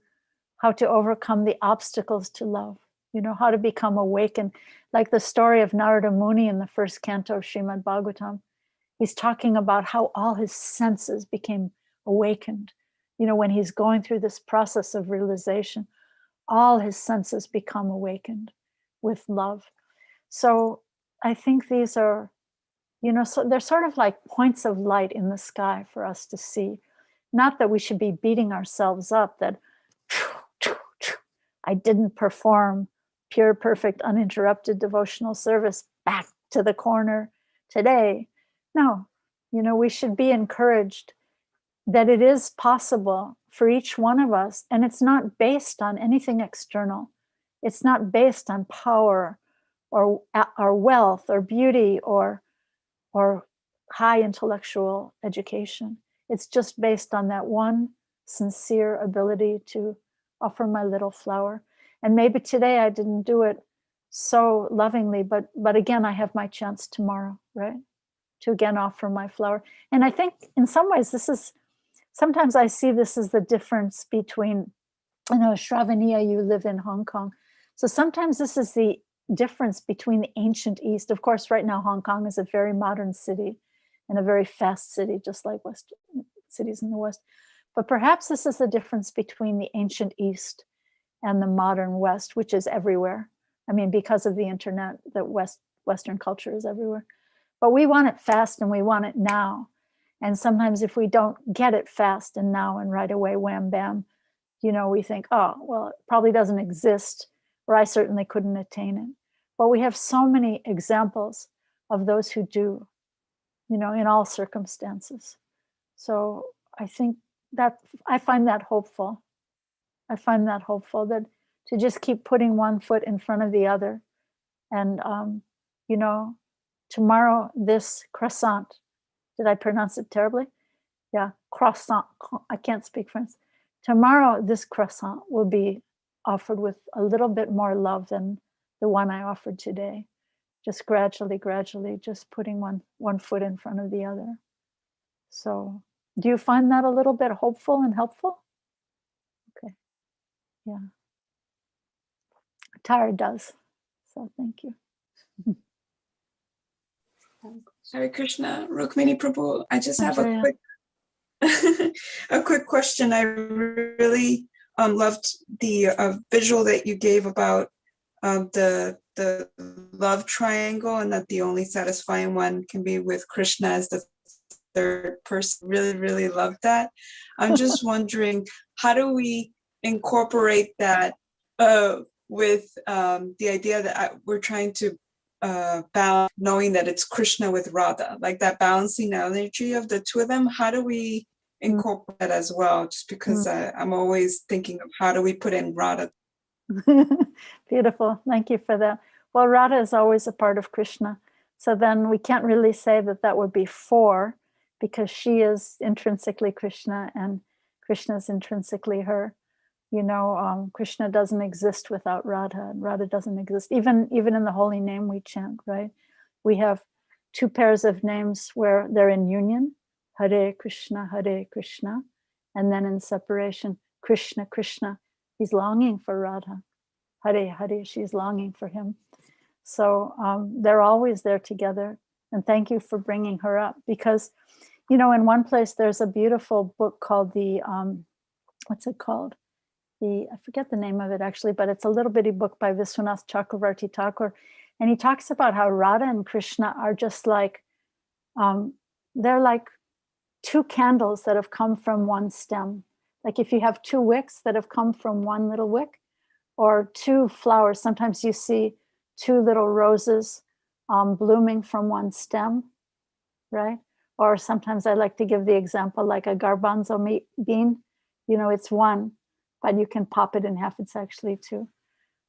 overcome the obstacles to love, you know, how to become awakened. Like the story of Narada Muni in the first canto of Srimad Bhagavatam. He's talking about how all his senses became awakened. You know, when he's going through this process of realization, all his senses become awakened with love. So I think these are, you know, so they're sort of like points of light in the sky for us to see. Not that we should be beating ourselves up that I didn't perform pure, perfect, uninterrupted devotional service, back to the corner today. No, you know, we should be encouraged that it is possible for each one of us, and it's not based on anything external. It's not based on power or wealth or beauty or high intellectual education. It's just based on that one sincere ability to offer my little flower. And maybe today I didn't do it so lovingly, but again, I have my chance tomorrow, right? To again offer my flower. And I think in some ways, sometimes I see this as the difference between, I know, Shravaniya, you live in Hong Kong. So sometimes this is the difference between the ancient East. Of course, right now, Hong Kong is a very modern city and a very fast city, just like cities in the West. But perhaps this is the difference between the ancient East and the modern West, which is everywhere. I mean, because of the internet, that Western culture is everywhere. But we want it fast and we want it now. And sometimes if we don't get it fast and now and right away, wham, bam, you know, we think, oh, well, it probably doesn't exist, or I certainly couldn't attain it. But we have so many examples of those who do, you know, in all circumstances. So I think that I find that hopeful. I find that hopeful, that to just keep putting one foot in front of the other. And, you know, tomorrow, this croissant, did I pronounce it terribly? Yeah, croissant. I can't speak French. Tomorrow, this croissant will be offered with a little bit more love than the one I offered today. Just gradually, just putting one foot in front of the other. So do you find that a little bit hopeful and helpful? Okay, yeah. Tara does, so thank you. Hare Krishna, Rukmini Prabhu. I just have Andrea. a quick question. I really loved the visual that you gave about the love triangle, and that the only satisfying one can be with Krishna as the third person. Really loved that. I'm just wondering, how do we incorporate that with the idea that we're trying to balance, knowing that it's Krishna with Radha, like that balancing energy of the two of them? How do we incorporate that as well? Just because I'm always thinking of how do we put in Radha. Beautiful, thank you for that. Well, Radha is always a part of Krishna. So then we can't really say that would be four, because she is intrinsically Krishna and Krishna is intrinsically her. You know, Krishna doesn't exist without Radha, and Radha doesn't exist. Even in the holy name we chant, right? We have two pairs of names where they're in union, Hare Krishna, and then in separation, Krishna, Krishna. He's longing for Radha. Hare, Hare, she's longing for him. So they're always there together. And thank you for bringing her up, because, you know, in one place there's a beautiful book called what's it called? I forget the name of it actually, but it's a little bitty book by Viswanath Chakravarti Thakur. And he talks about how Radha and Krishna are just like, they're like two candles that have come from one stem. Like if you have two wicks that have come from one little wick, or two flowers, sometimes you see two little roses blooming from one stem, right? Or sometimes I like to give the example like a garbanzo bean, it's one, but you can pop it in half, it's actually two.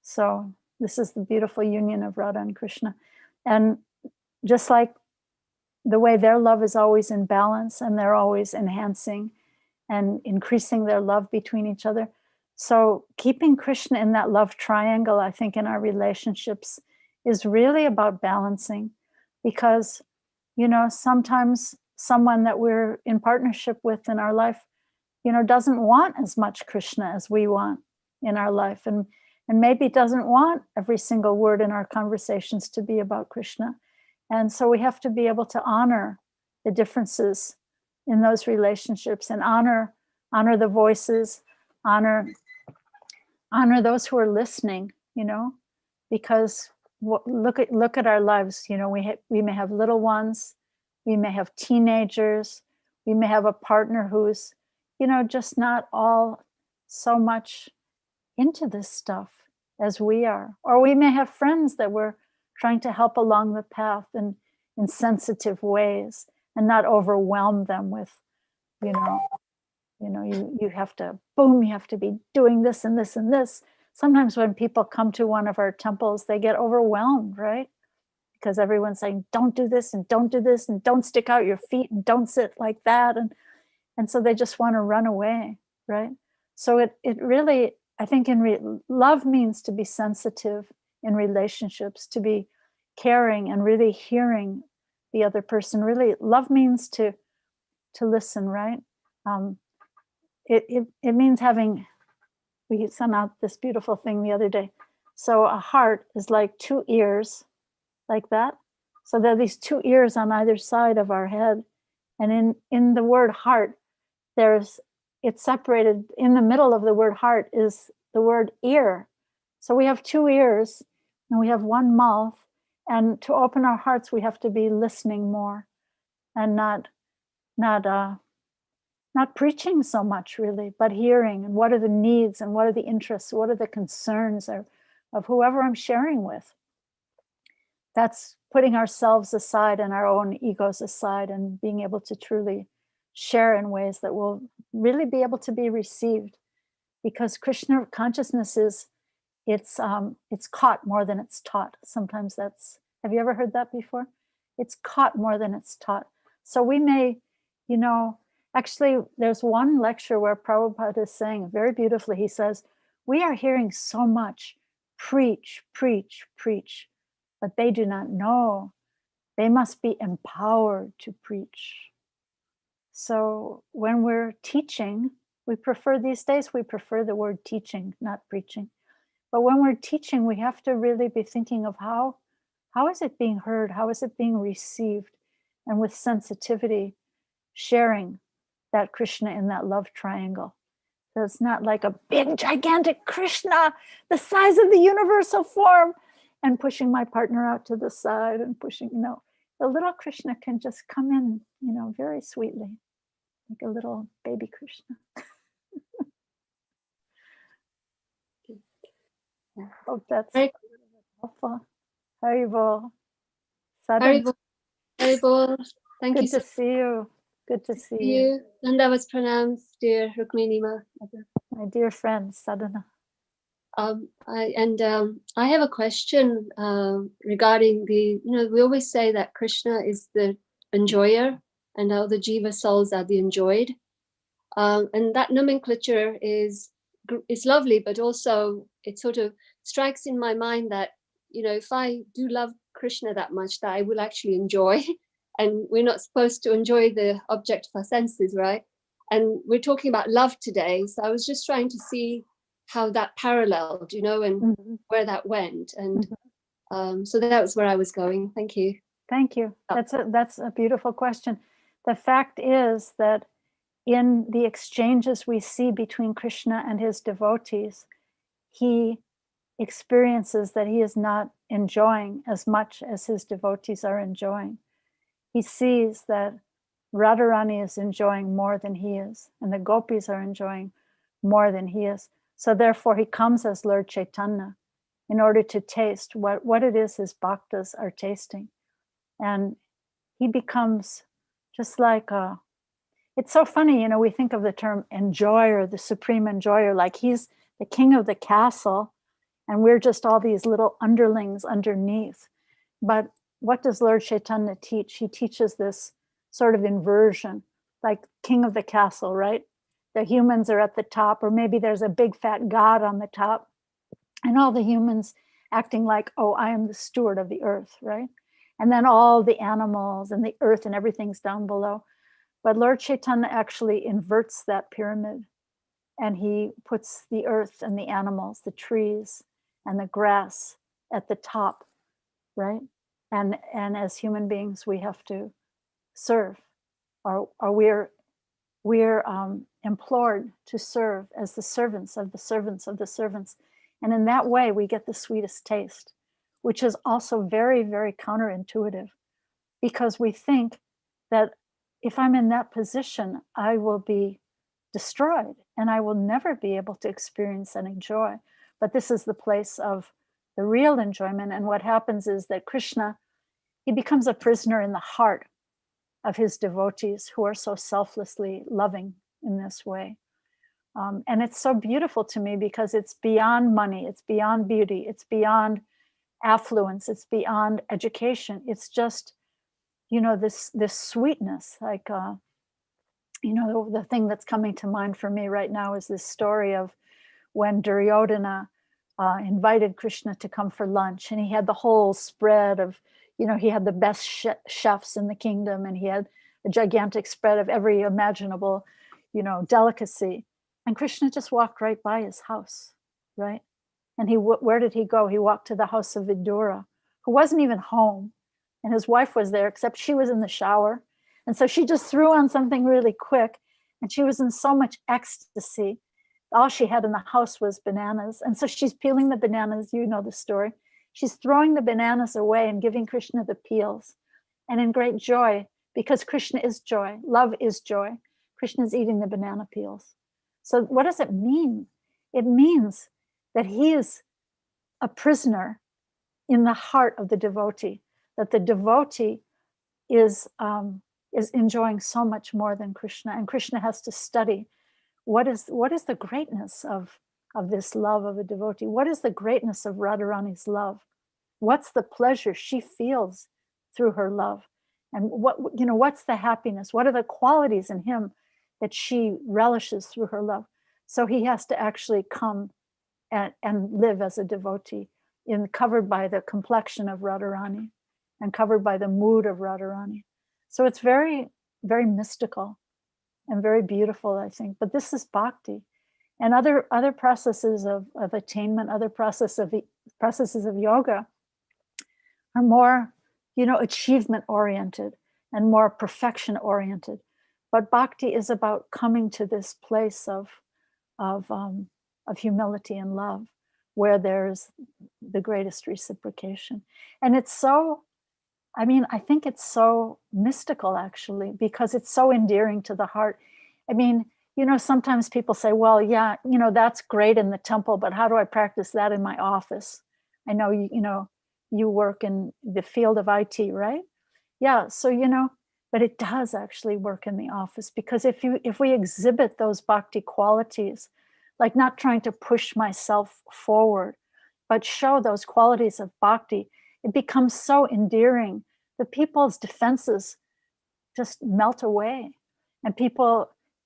So this is the beautiful union of Radha and Krishna. And just like the way their love is always in balance and they're always enhancing and increasing their love between each other. So keeping Krishna in that love triangle, I think in our relationships is really about balancing, because, sometimes someone that we're in partnership with in our life, doesn't want as much Krishna as we want in our life. And maybe doesn't want every single word in our conversations to be about Krishna. And so we have to be able to honor the differences in those relationships and honor the voices, honor those who are listening, because look at our lives. We may have little ones, we may have teenagers, we may have a partner who's, just not all so much into this stuff as we are. Or we may have friends that we're trying to help along the path in sensitive ways and not overwhelm them with, you have to be doing this and this and this. Sometimes when people come to one of our temples, they get overwhelmed, right? Because everyone's saying, don't do this and don't do this and don't stick out your feet and don't sit like that. And so they just want to run away, right? So it really, I think love means to be sensitive in relationships, to be caring and really hearing the other person. Really, love means to listen, right? It means we sent out this beautiful thing the other day. So a heart is like two ears, like that. So there are these two ears on either side of our head. And in the word heart, it's separated. In the middle of the word heart is the word ear. So we have two ears and we have one mouth. And to open our hearts, we have to be listening more and not preaching so much, really, but hearing, and what are the needs and what are the interests, what are the concerns of whoever I'm sharing with. That's putting ourselves aside and our own egos aside and being able to truly share in ways that will really be able to be received. Because Krishna consciousness it's caught more than it's taught. Sometimes have you ever heard that before? It's caught more than it's taught. So we may, actually, there's one lecture where Prabhupada is saying very beautifully, he says, we are hearing so much, preach, preach, preach, but they do not know. They must be empowered to preach. So when we're teaching, these days we prefer the word teaching, not preaching. But when we're teaching, we have to really be thinking of how is it being heard? How is it being received? And with sensitivity, sharing that Krishna in that love triangle. So it's not like a big, gigantic Krishna, the size of the universal form, and pushing my partner out to the side and pushing, no. The little Krishna can just come in, very sweetly, like a little baby Krishna. I hope that's helpful. Haribol. Haribol. Thank you. Good to see you. Good to see you. And that was pronounced, dear Rukmini. My dear friend, Sadhana. I have a question regarding we always say that Krishna is the enjoyer and how the jiva souls are the enjoyed. And that nomenclature is lovely, but also it sort of strikes in my mind that, if I do love Krishna that much, that I will actually enjoy. And we're not supposed to enjoy the object of our senses, right? And we're talking about love today. So I was just trying to see how that paralleled, and where that went. And so that was where I was going. Thank you. Thank you. That's a beautiful question. The fact is that in the exchanges we see between Krishna and his devotees, he experiences that he is not enjoying as much as his devotees are enjoying. He sees that Radharani is enjoying more than he is, and the gopis are enjoying more than he is. So therefore he comes as Lord Chaitanya in order to taste what it is his bhaktas are tasting. And he becomes just like it's so funny, you know, we think of the term enjoyer, the supreme enjoyer, like he's the king of the castle and we're just all these little underlings underneath. But what does Lord Chaitanya teach? He teaches this sort of inversion, like king of the castle, right? The humans are at the top, or maybe there's a big fat god on the top, and all the humans acting like, oh, I am the steward of the earth, right? And then all the animals and the earth and everything's down below. But Lord Chaitanya actually inverts that pyramid, and he puts the earth and the animals, the trees and the grass at the top, right? And as human beings, we have to serve, or we're implored to serve as the servants of the servants of the servants. And in that way, we get the sweetest taste, which is also very, very counterintuitive, because we think that if I'm in that position, I will be destroyed and I will never be able to experience any joy. But this is the place of the real enjoyment. And what happens is that Krishna, he becomes a prisoner in the heart of his devotees who are so selflessly loving in this way. And it's so beautiful to me because it's beyond money, it's beyond beauty, it's beyond affluence, it's beyond education. It's just, you know, this sweetness, like, you know, the thing that's coming to mind for me right now is this story of when Duryodhana invited Krishna to come for lunch, and he had the whole spread of, you know, he had the best chefs in the kingdom, and he had a gigantic spread of every imaginable, you know, delicacy. And Krishna just walked right by his house, right? And where did he go? He walked to the house of Vidura, who wasn't even home. And his wife was there, except she was in the shower. And so she just threw on something really quick. And she was in so much ecstasy. All she had in the house was bananas. And so she's peeling the bananas. You know the story. She's throwing the bananas away and giving Krishna the peels. And in great joy, because Krishna is joy, love is joy, Krishna is eating the banana peels. So what does it mean? It means that he is a prisoner in the heart of the devotee, that the devotee is enjoying so much more than Krishna, and Krishna has to study what is the greatness of this love of a devotee. What is the greatness of Radharani's love? What's the pleasure she feels through her love? And what's the happiness? What are the qualities in him that she relishes through her love? So he has to actually come and live as a devotee, covered by the complexion of Radharani and covered by the mood of Radharani. So it's very, very mystical and very beautiful, I think. But this is bhakti. And other processes of attainment, other processes of yoga are more, you know, achievement oriented and more perfection oriented. But bhakti is about coming to this place of humility and love, where there's the greatest reciprocation. And it's so, I mean, I think it's so mystical, actually, because it's so endearing to the heart. I mean, you know, sometimes people say, well, yeah, you know, that's great in the temple, but how do I practice that in my office? I know, you work in the field of IT, right? Yeah, so, you know, but it does actually work in the office, because if we exhibit those bhakti qualities, like not trying to push myself forward, but show those qualities of bhakti, it becomes so endearing that people's defenses just melt away, and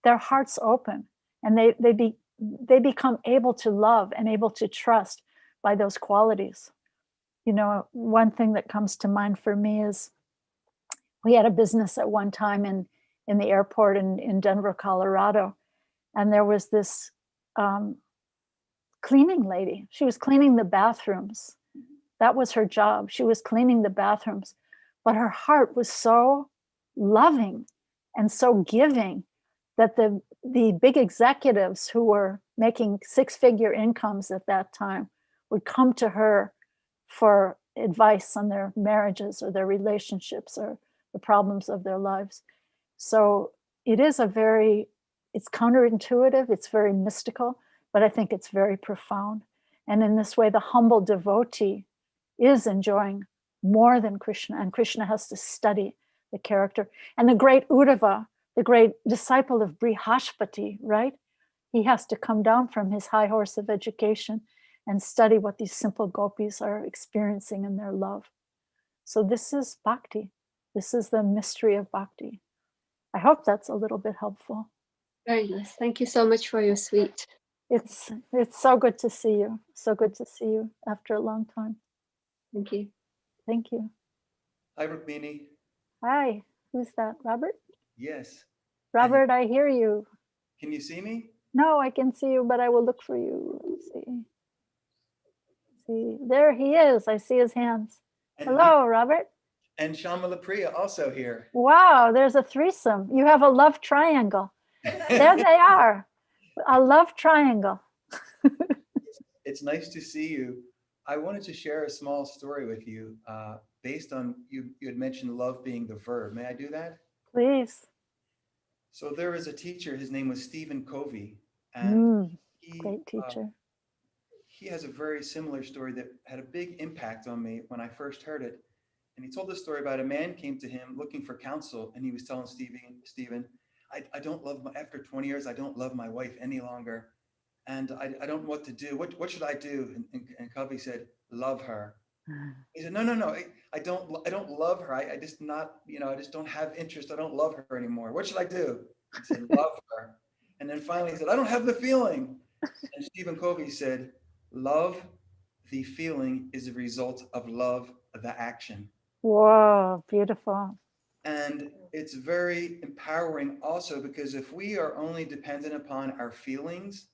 their hearts open, and they become able to love and able to trust by those qualities. You know, one thing that comes to mind for me is we had a business at one time in the airport in Denver, Colorado, and there was this cleaning lady. She was cleaning the bathrooms. That was her job. She was cleaning the bathrooms, but her heart was so loving and so giving that the big executives who were making six-figure incomes at that time would come to her for advice on their marriages or their relationships or the problems of their lives. So it is it's counterintuitive, it's very mystical, but I think it's very profound. And in this way, the humble devotee is enjoying more than Krishna, and Krishna has to study the character. And the great Uddhava, the great disciple of Brihaspati, right? He has to come down from his high horse of education and study what these simple gopis are experiencing in their love. So this is bhakti. This is the mystery of bhakti. I hope that's a little bit helpful. Very nice. Thank you so much for your sweet. It's so good to see you. So good to see you after a long time. Thank you. Thank you. Hi, Rukmini. Hi, who's that? Robert? Yes. Robert, I hear you. Can you see me? No, I can see you, but I will look for you. Let's see. See, there he is. I see his hands. And Hello, Robert. And Shamala Priya also here. Wow, there's a threesome. You have a love triangle. There they are. A love triangle. It's nice to see you. I wanted to share a small story with you based on, you had mentioned love being the verb. May I do that? Please. So there was a teacher, his name was Stephen Covey. And great teacher. He has a very similar story that had a big impact on me when I first heard it. And he told this story about a man came to him looking for counsel, and he was telling Stephen, I don't love after 20 years, I don't love my wife any longer. And I don't know what to do. What should I do? And Covey said, love her. He said, no, I don't love her. I just not, I just don't have interest. I don't love her anymore. What should I do? He said, love her. And then finally he said, I don't have the feeling. And Stephen Covey said, love, the feeling is a result of love, the action. Whoa, beautiful. And it's very empowering also, because if we are only dependent upon our feelings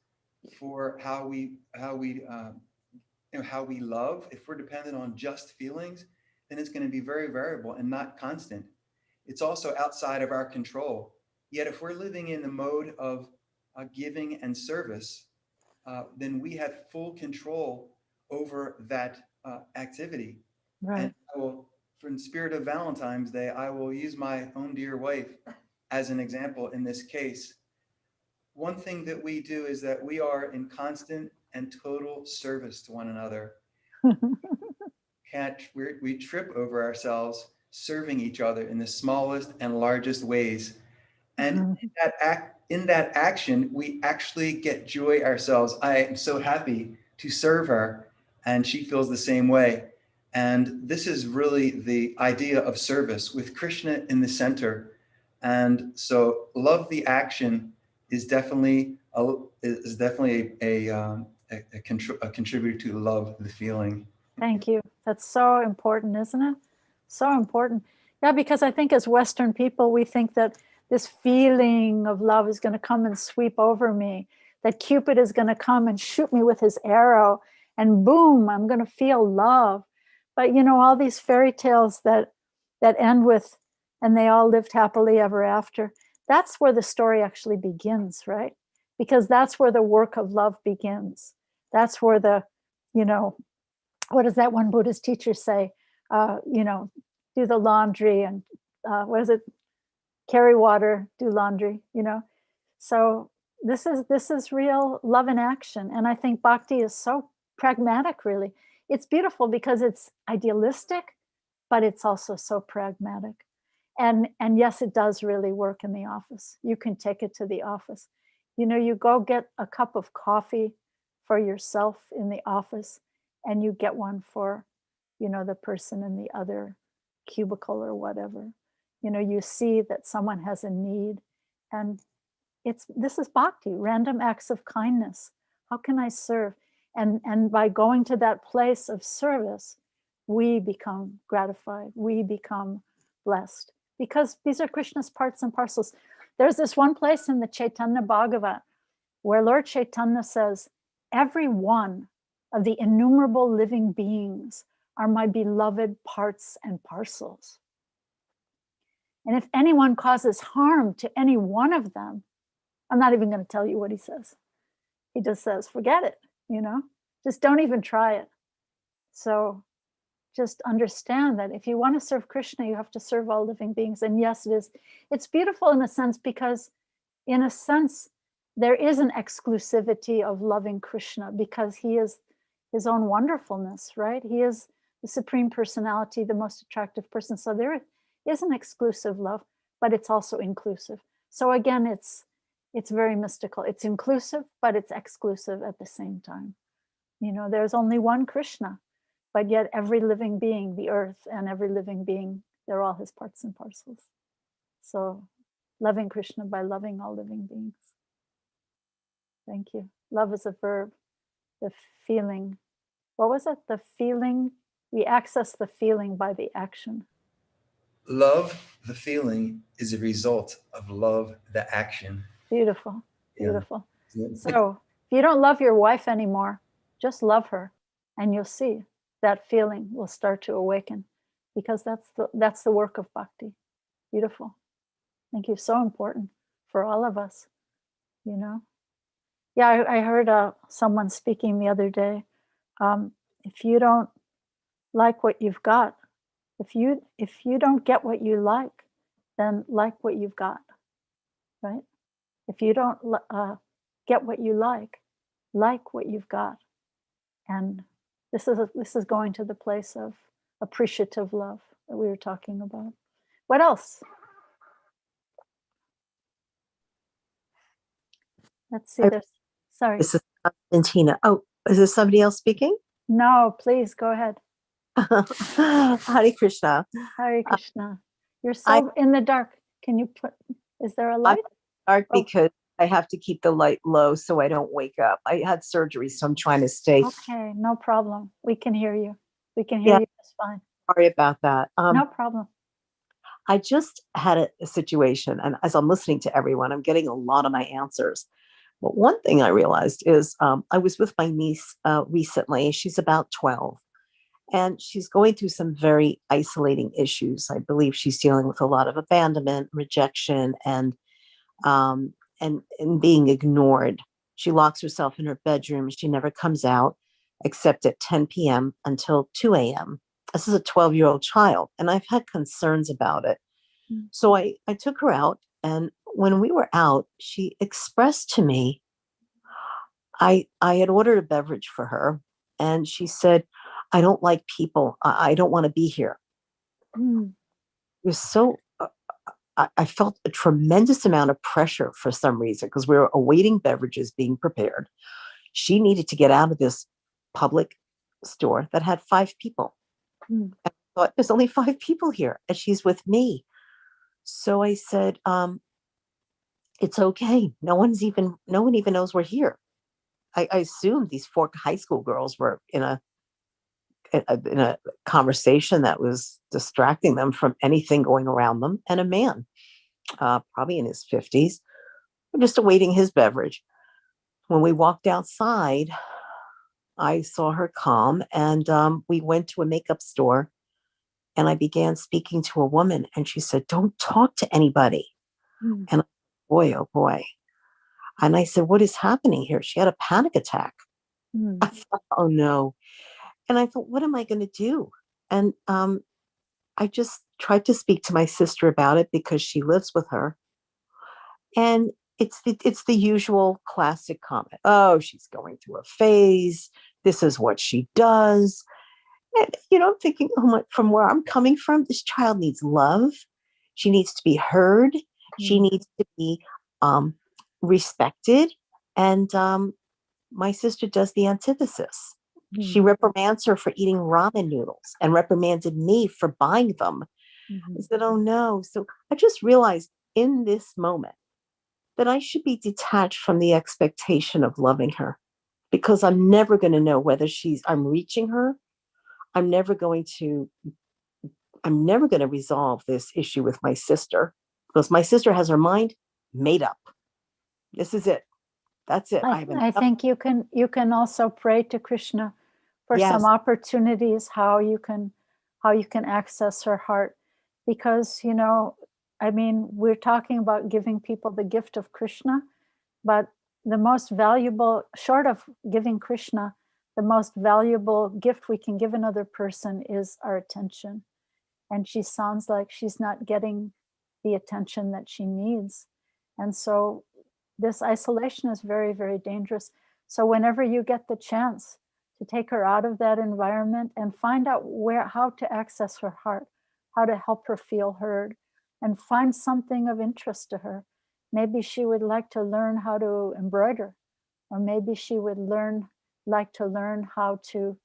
for how we love, if we're dependent on just feelings, then it's going to be very variable and not constant. It's also outside of our control. Yet if we're living in the mode of giving and service, then we have full control over that activity. Right. And I will, in the spirit of Valentine's Day, I will use my own dear wife as an example in this case. One thing that we do is that we are in constant and total service to one another. We trip over ourselves serving each other in the smallest and largest ways. And in that action, we actually get joy ourselves. I am so happy to serve her, and she feels the same way. And this is really the idea of service with Krishna in the center. And so love the action is definitely a contributor to love the feeling. Thank you. That's so important, isn't it? So important. Yeah, because I think as Western people, we think that this feeling of love is going to come and sweep over me, that Cupid is going to come and shoot me with his arrow, and boom, I'm going to feel love. But all these fairy tales that end with, and they all lived happily ever after, that's where the story actually begins, right? Because that's where the work of love begins. That's where the, what does that one Buddhist teacher say? Do the laundry and what is it? Carry water, do laundry, So this is real love in action. And I think bhakti is so pragmatic, really. It's beautiful because it's idealistic, but it's also so pragmatic. And yes, it does really work in the office. You can take it to the office. You go get a cup of coffee for yourself in the office, and you get one for, the person in the other cubicle or whatever. You see that someone has a need, and this is bhakti, random acts of kindness. How can I serve? And by going to that place of service, we become gratified, we become blessed, because these are Krishna's parts and parcels. There's this one place in the Chaitanya Bhagavat where Lord Chaitanya says, every one of the innumerable living beings are my beloved parts and parcels. And if anyone causes harm to any one of them, I'm not even going to tell you what he says. He just says, forget it, just don't even try it. So just understand that if you want to serve Krishna, you have to serve all living beings. And yes, it's beautiful in a sense, because in a sense, there is an exclusivity of loving Krishna because he is his own wonderfulness, right? He is the supreme personality, the most attractive person. So there is an exclusive love, but it's also inclusive. So again, it's very mystical. It's inclusive, but it's exclusive at the same time. There's only one Krishna, but yet every living being, the earth and every living being, they're all his parts and parcels. So loving Krishna by loving all living beings. Thank you. Love is a verb. The feeling. What was it? The feeling. We access the feeling by the action. Love, the feeling, is a result of love, the action. Beautiful. Yeah. Beautiful. So if you don't love your wife anymore, just love her, and you'll see that feeling will start to awaken, because that's the work of bhakti. Beautiful. Thank you. So important for all of us. Yeah, I heard someone speaking the other day. If you don't like what you've got, if you don't get what you like, then like what you've got, right? If you don't get what you like what you've got. And this is going to the place of appreciative love that we were talking about. What else? Let's see. Sorry. This is Constantina. Oh, is there somebody else speaking? No, please go ahead. Hare Krishna. Hare Krishna. You're so in the dark. Can you is there a light? Dark because I have to keep the light low so I don't wake up. I had surgery, so I'm trying to stay. Okay, no problem. We can hear you. We can hear you just fine. Sorry about that. No problem. I just had a situation, and as I'm listening to everyone, I'm getting a lot of my answers. But one thing I realized is I was with my niece recently. She's about 12. And she's going through some very isolating issues. I believe she's dealing with a lot of abandonment, rejection, and being ignored. She locks herself in her bedroom. She never comes out except at 10 p.m. until 2 a.m. This is a 12-year-old child, and I've had concerns about it. So I took her out, and when we were out, she expressed to me, I had ordered a beverage for her, and she said, I don't like people. I don't want to be here. It was so, I felt a tremendous amount of pressure for some reason because we were awaiting beverages being prepared. She needed to get out of this public store that had 5 people. And I thought, there's only 5 people here and she's with me. So I said, it's okay. No one even knows we're here. I assumed these 4 high school girls were in a conversation that was distracting them from anything going around them, and a man, probably in his 50s, just awaiting his beverage. When we walked outside, I saw her calm, and we went to a makeup store, and I began speaking to a woman, and she said, don't talk to anybody. And boy, oh boy. And I said, what is happening here? She had a panic attack. I thought, oh no. And I thought, what am I going to do? And I just tried to speak to my sister about it because she lives with her. And it's the usual classic comment. Oh, she's going through a phase. This is what she does. And, I'm thinking, oh my, from where I'm coming from, this child needs love. She needs to be heard. She needs to be respected. And my sister does the antithesis. She reprimands her for eating ramen noodles and reprimanded me for buying them. I said, oh no. So I just realized in this moment that I should be detached from the expectation of loving her, because I'm never going to know whether I'm reaching her. I'm never going to resolve this issue with my sister, because my sister has her mind made up. This is it. That's it. I think you can also pray to Krishna for some opportunities how you can access her heart, because we're talking about giving people the gift of Krishna, But the most valuable, short of giving Krishna, the most valuable gift we can give another person is our attention. And she sounds like she's not getting the attention that she needs. And so this isolation is very, very dangerous. So whenever you get the chance to take her out of that environment and find out how to access her heart, how to help her feel heard, and find something of interest to her. Maybe she would like to learn how to embroider, or maybe she would like to learn how to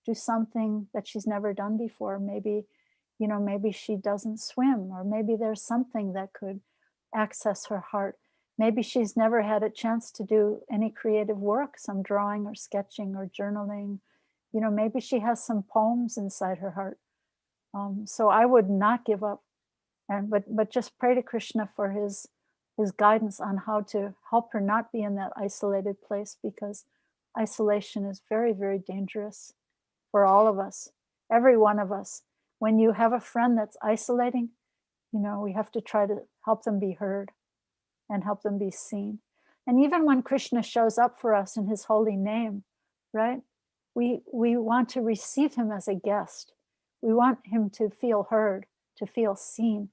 do something that she's never done before. Maybe, maybe she doesn't swim, or maybe there's something that could access her heart. Maybe she's never had a chance to do any creative work, some drawing or sketching or journaling. Maybe she has some poems inside her heart. So I would not give up, but just pray to Krishna for his guidance on how to help her not be in that isolated place, because isolation is very, very dangerous for all of us, every one of us. When you have a friend that's isolating, we have to try to help them be heard and help them be seen. And even when Krishna shows up for us in his holy name, right? We want to receive him as a guest. We want him to feel heard, to feel seen.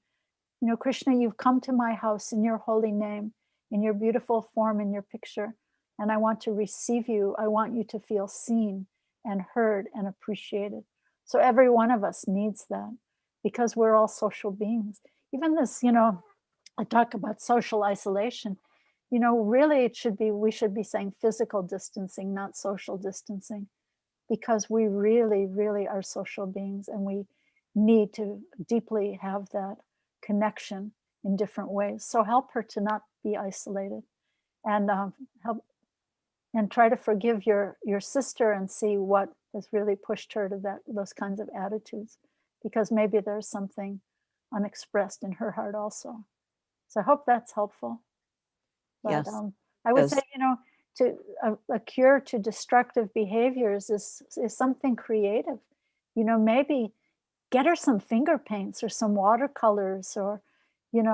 Krishna, you've come to my house in your holy name, in your beautiful form, in your picture, and I want to receive you. I want you to feel seen and heard and appreciated. So every one of us needs that, because we're all social beings. Even this, I talk about social isolation. Really we should be saying physical distancing, not social distancing, because we really, really are social beings, and we need to deeply have that connection in different ways. So help her to not be isolated, and help and try to forgive your sister and see what has really pushed her to those kinds of attitudes, because maybe there's something unexpressed in her heart also. So I hope that's helpful. But Yes, I would yes. say, to a cure to destructive behaviors is something creative. Maybe get her some finger paints or some watercolors, or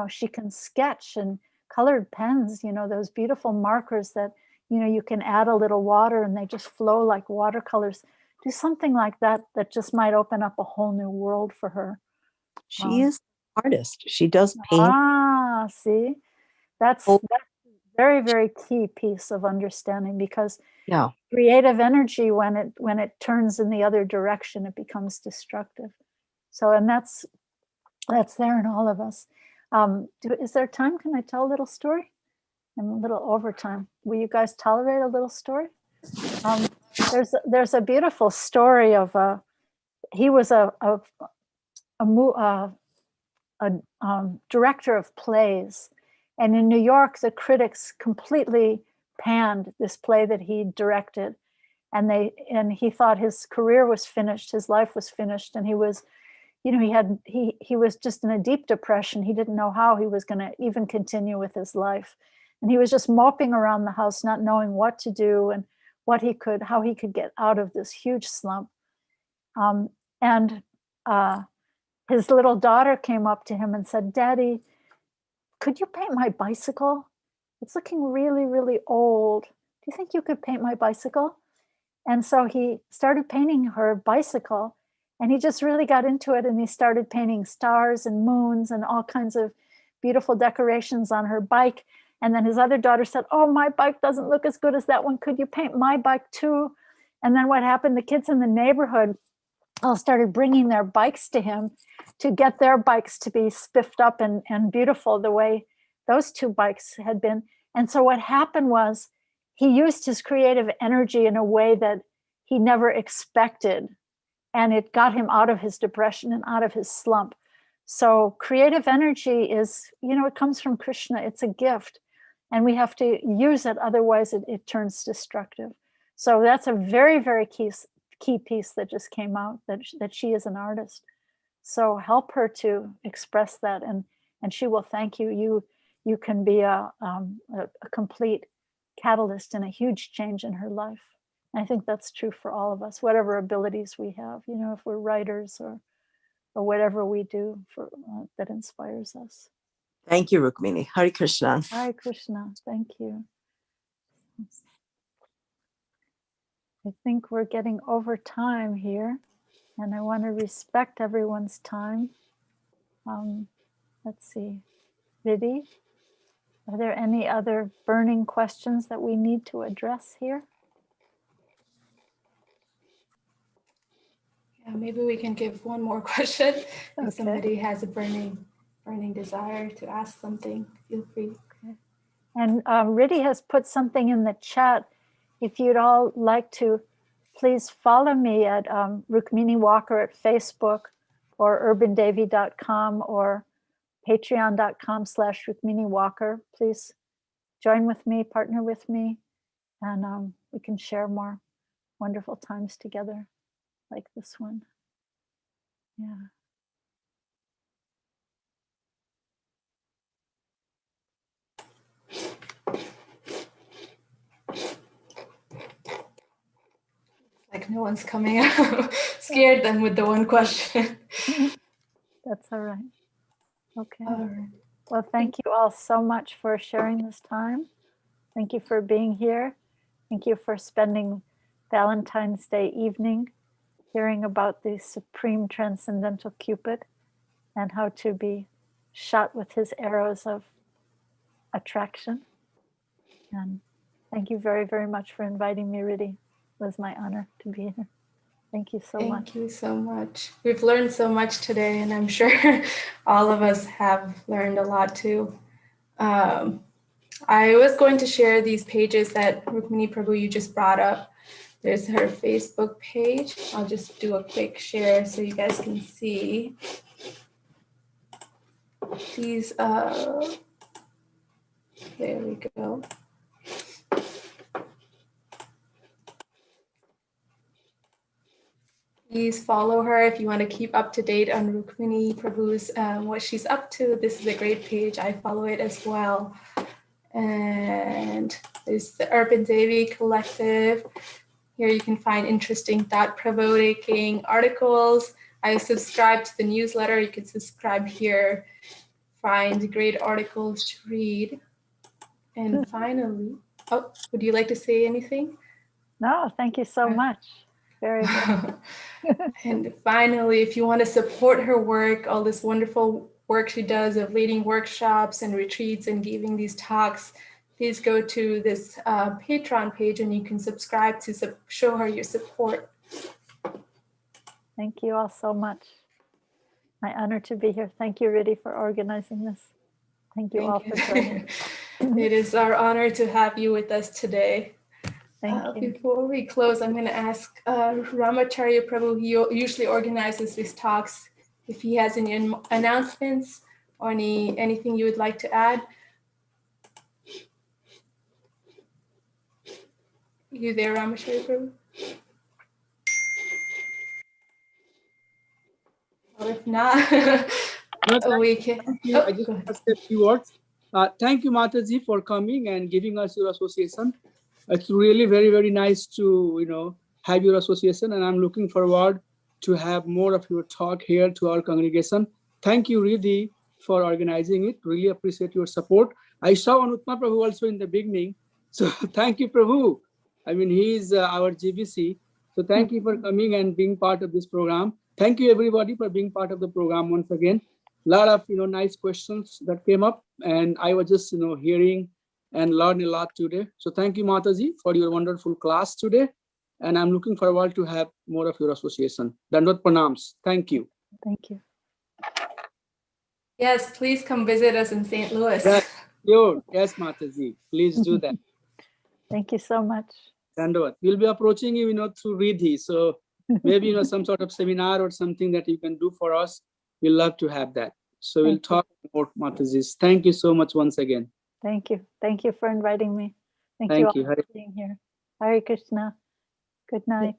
she can sketch, and colored pens, those beautiful markers that you can add a little water and they just flow like watercolors. Do something like that just might open up a whole new world for her. She is an artist. She does paint. See, that's very, very key piece of understanding, because creative energy, when it turns in the other direction, it becomes destructive. So, and that's there in all of us. Is there time? Can I tell a little story? I'm a little over time. Will you guys tolerate a little story? There's a beautiful story of he was a director of plays, and in New York the critics completely panned this play that he directed, and he thought his career was finished, his life was finished, and he was he was just in a deep depression. He didn't know how he was going to even continue with his life, and he was just moping around the house, not knowing what to do and how he could get out of this huge slump. And his little daughter came up to him and said, "Daddy, could you paint my bicycle? It's looking really, really old. Do you think you could paint my bicycle?" And so he started painting her bicycle, and he just really got into it, and he started painting stars and moons and all kinds of beautiful decorations on her bike. And then his other daughter said, "Oh, my bike doesn't look as good as that one. Could you paint my bike too?" And then what happened, the kids in the neighborhood all started bringing their bikes to him to get their bikes to be spiffed up and beautiful the way those two bikes had been. And so what happened was he used his creative energy in a way that he never expected, and it got him out of his depression and out of his slump. So creative energy is, it comes from Krishna. It's a gift, and we have to use it, otherwise it turns destructive. So that's a very, very key piece that just came out, that she is an artist. So help her to express that, and she will thank you. You can be a complete catalyst and a huge change in her life. And I think that's true for all of us, whatever abilities we have, if we're writers or whatever we do that inspires us. Thank you, Rukmini. Hare Krishna. Hare Krishna. Thank you. I think we're getting over time here, and I want to respect everyone's time. Let's see. Riddhi, are there any other burning questions that we need to address here? Yeah, maybe we can give one more question. If Okay. somebody has a burning desire to ask something, feel free. Okay. And Riddhi has put something in the chat. If you'd all like to, please follow me at Rukmini Walker at Facebook, or urbandevi.com, or patreon.com/Rukmini Walker. Please join with me, partner with me, and we can share more wonderful times together like this one. Yeah. Like no one's coming out. Scared them with the one question. That's all right. Okay. All right. Well, thank you all so much for sharing this time. Thank you for being here. Thank you for spending Valentine's Day evening hearing about the supreme transcendental Cupid and how to be shot with his arrows of attraction. And thank you very, very much for inviting me, Riddhi. It was my honor to be here. Thank you so much. Thank you so much. We've learned so much today, and I'm sure all of us have learned a lot too. I was going to share these pages that Rukmini Prabhu you just brought up. There's her Facebook page. I'll just do a quick share so you guys can see. These, there we go. Please follow her if you want to keep up to date on Rukmini Prabhu's, what she's up to. This is a great page. I follow it as well. And there's the Urban Devi Collective. Here you can find interesting thought-provoking articles. I subscribe to the newsletter. You can subscribe here. Find great articles to read. And finally, oh, would you like to say anything? No, thank you so much. Very good. And finally, if you want to support her work, all this wonderful work she does of leading workshops and retreats and giving these talks, please go to this Patreon page and you can subscribe to show her your support. Thank you all so much. My honor to be here. Thank you, Riddhi, for organizing this. Thank you all for joining. It is our honor to have you with us today. Thank you. Before we close, I'm going to ask Ramacharya Prabhu, he usually organizes these talks, if he has any announcements or anything you would like to add. You there, Ramacharya Prabhu? Well, if not, we can. Thank you. I just want to say a few words. Thank you, Mataji, for coming and giving us your association. It's really very, very nice to, have your association, and I'm looking forward to have more of your talk here to our congregation. Thank you, Riddhi, for organizing it. Really appreciate your support. I saw Anutma Prabhu also in the beginning. So thank you, Prabhu. I mean, he's our GBC. So thank you for coming and being part of this program. Thank you, everybody, for being part of the program once again. A lot of, nice questions that came up, and I was just, hearing and learn a lot today. So thank you, Mataji, for your wonderful class today. And I'm looking forward to have more of your association. Dandot Pranams. Thank you. Thank you. Yes, please come visit us in St. Louis. Yes, sure. Yes, Mataji. Please do that. Thank you so much. Dandot. We'll be approaching you, through Riddhi. So maybe, some sort of seminar or something that you can do for us. We'd love to have that. So we'll talk more, Mataji. Thank you so much once again. Thank you. Thank you for inviting me. Thank you all you. for being here. Hare Krishna. Good night.